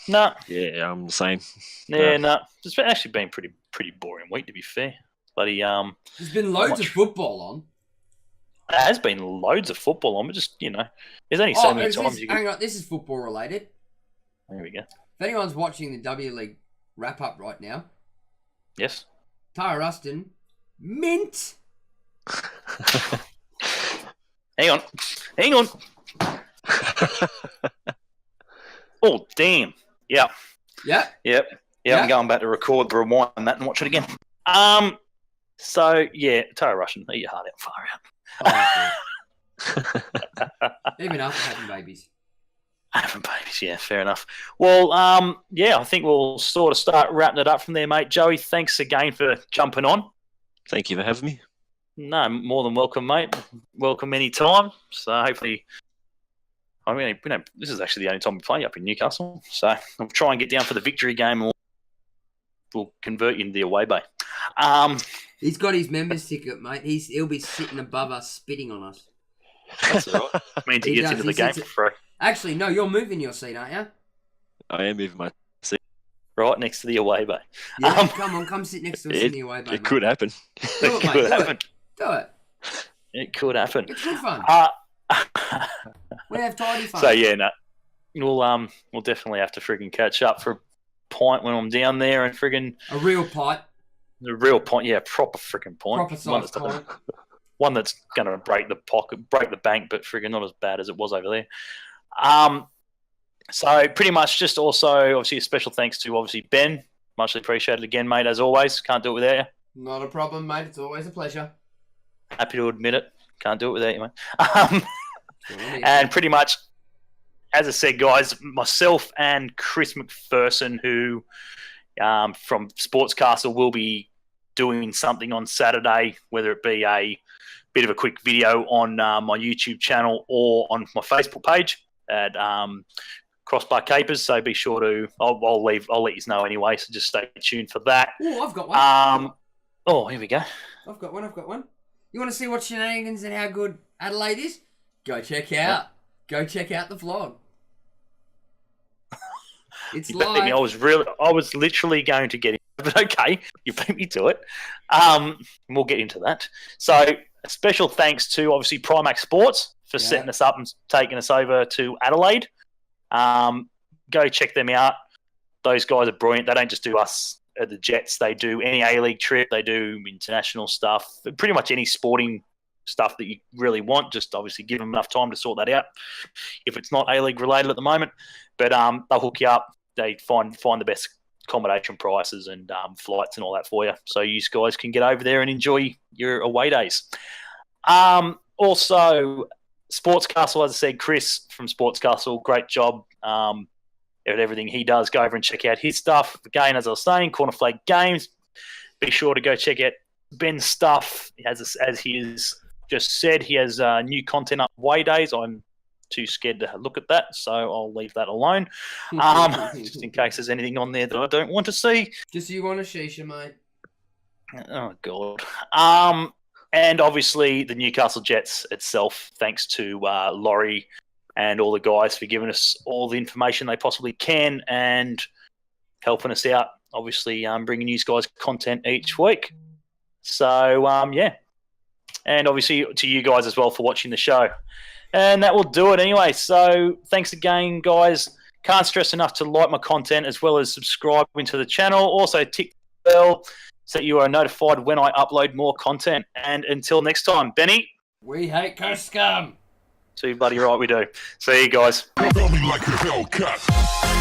No.
Yeah, I'm the same.
Yeah, no. It's actually been pretty boring week, to be fair. Bloody
There's been loads of football on.
There has been loads of football on, but just, there's only so many times you can...
Hang on, this is football related.
There we go.
If anyone's watching the W League wrap-up right now...
Yes?
Tyra Rustin, mint!
Hang on. Oh, damn. Yeah. Yep. I'm going back to record the rewind that and watch it again. So, yeah, Tyra Rustin, eat your heart out, far out.
Even after having babies.
Having babies, yeah, fair enough. Well, I think we'll sort of start wrapping it up from there, mate. Joey, thanks again for jumping on.
Thank you for having me.
No, more than welcome, mate. Welcome anytime. So hopefully, this is actually the only time we play up in Newcastle. So I'll try and get down for the victory game, or we'll convert you into the away bay.
He's got his members ticket, mate. He'll be sitting above us, spitting on us.
That's all right. I mean, he gets into the game for free.
Actually, no, you're moving your seat, aren't you?
I am moving my seat.
Right next to the away bay.
Yeah, come sit next to us in the away bay.
It could happen.
Do it, mate. Do it.
It could happen.
It's good fun. We have tidy fun.
So yeah, no, we'll definitely have to friggin' catch up for a pint when I'm down there, and friggin'
a real pint.
The real pint, yeah, proper friggin' pint.
Proper size pint.
One that's gonna break the bank, but friggin' not as bad as it was over there. So pretty much just also obviously a special thanks to obviously Ben. Muchly appreciated again, mate, as always. Can't do it without you.
Not a problem, mate. It's always a pleasure.
Happy to admit it. Can't do it without you, mate. And pretty much, as I said, guys, myself and Chris McPherson, who from SportsCastle, will be doing something on Saturday, whether it be a bit of a quick video on my YouTube channel or on my Facebook page at Crossbar Capers. So be sure to. I'll let you know anyway. So just stay tuned for that.
Oh, I've got one.
Here we go.
I've got one. You want to see what shenanigans and how good Adelaide is? Go check out the vlog. It's live.
I was literally going to get it, but okay, you beat me to it. We'll get into that. So a special thanks to obviously Primax Sports for setting us up and taking us over to Adelaide. Go check them out. Those guys are brilliant. They don't just do us at the Jets. They do any A League trip. They do international stuff. Pretty much any sporting stuff that you really want. Just obviously give them enough time to sort that out. If it's not A League related at the moment, but they'll hook you up. They find the best accommodation prices and flights and all that for you. So you guys can get over there and enjoy your away days. Also, SportsCastle, as I said, Chris from SportsCastle, great job at everything he does. Go over and check out his stuff. Again, as I was saying, Corner Flag Games. Be sure to go check out Ben's stuff. As he has just said, he has new content up way days. I'm too scared to look at that, so I'll leave that alone. Just in case there's anything on there that I don't want to see.
Just you want a shisha, mate.
Oh, God. And obviously the Newcastle Jets itself, thanks to Laurie and all the guys for giving us all the information they possibly can and helping us out, obviously bringing you guys content each week. So, yeah. And obviously to you guys as well for watching the show. And that will do it anyway. So thanks again, guys. Can't stress enough to like my content as well as subscribing to the channel. Also tick the bell so that you are notified when I upload more content. And until next time, Benny.
We hate cuss scum.
See you, buddy. Right, we do. See you guys.
Tell me like a Hellcat.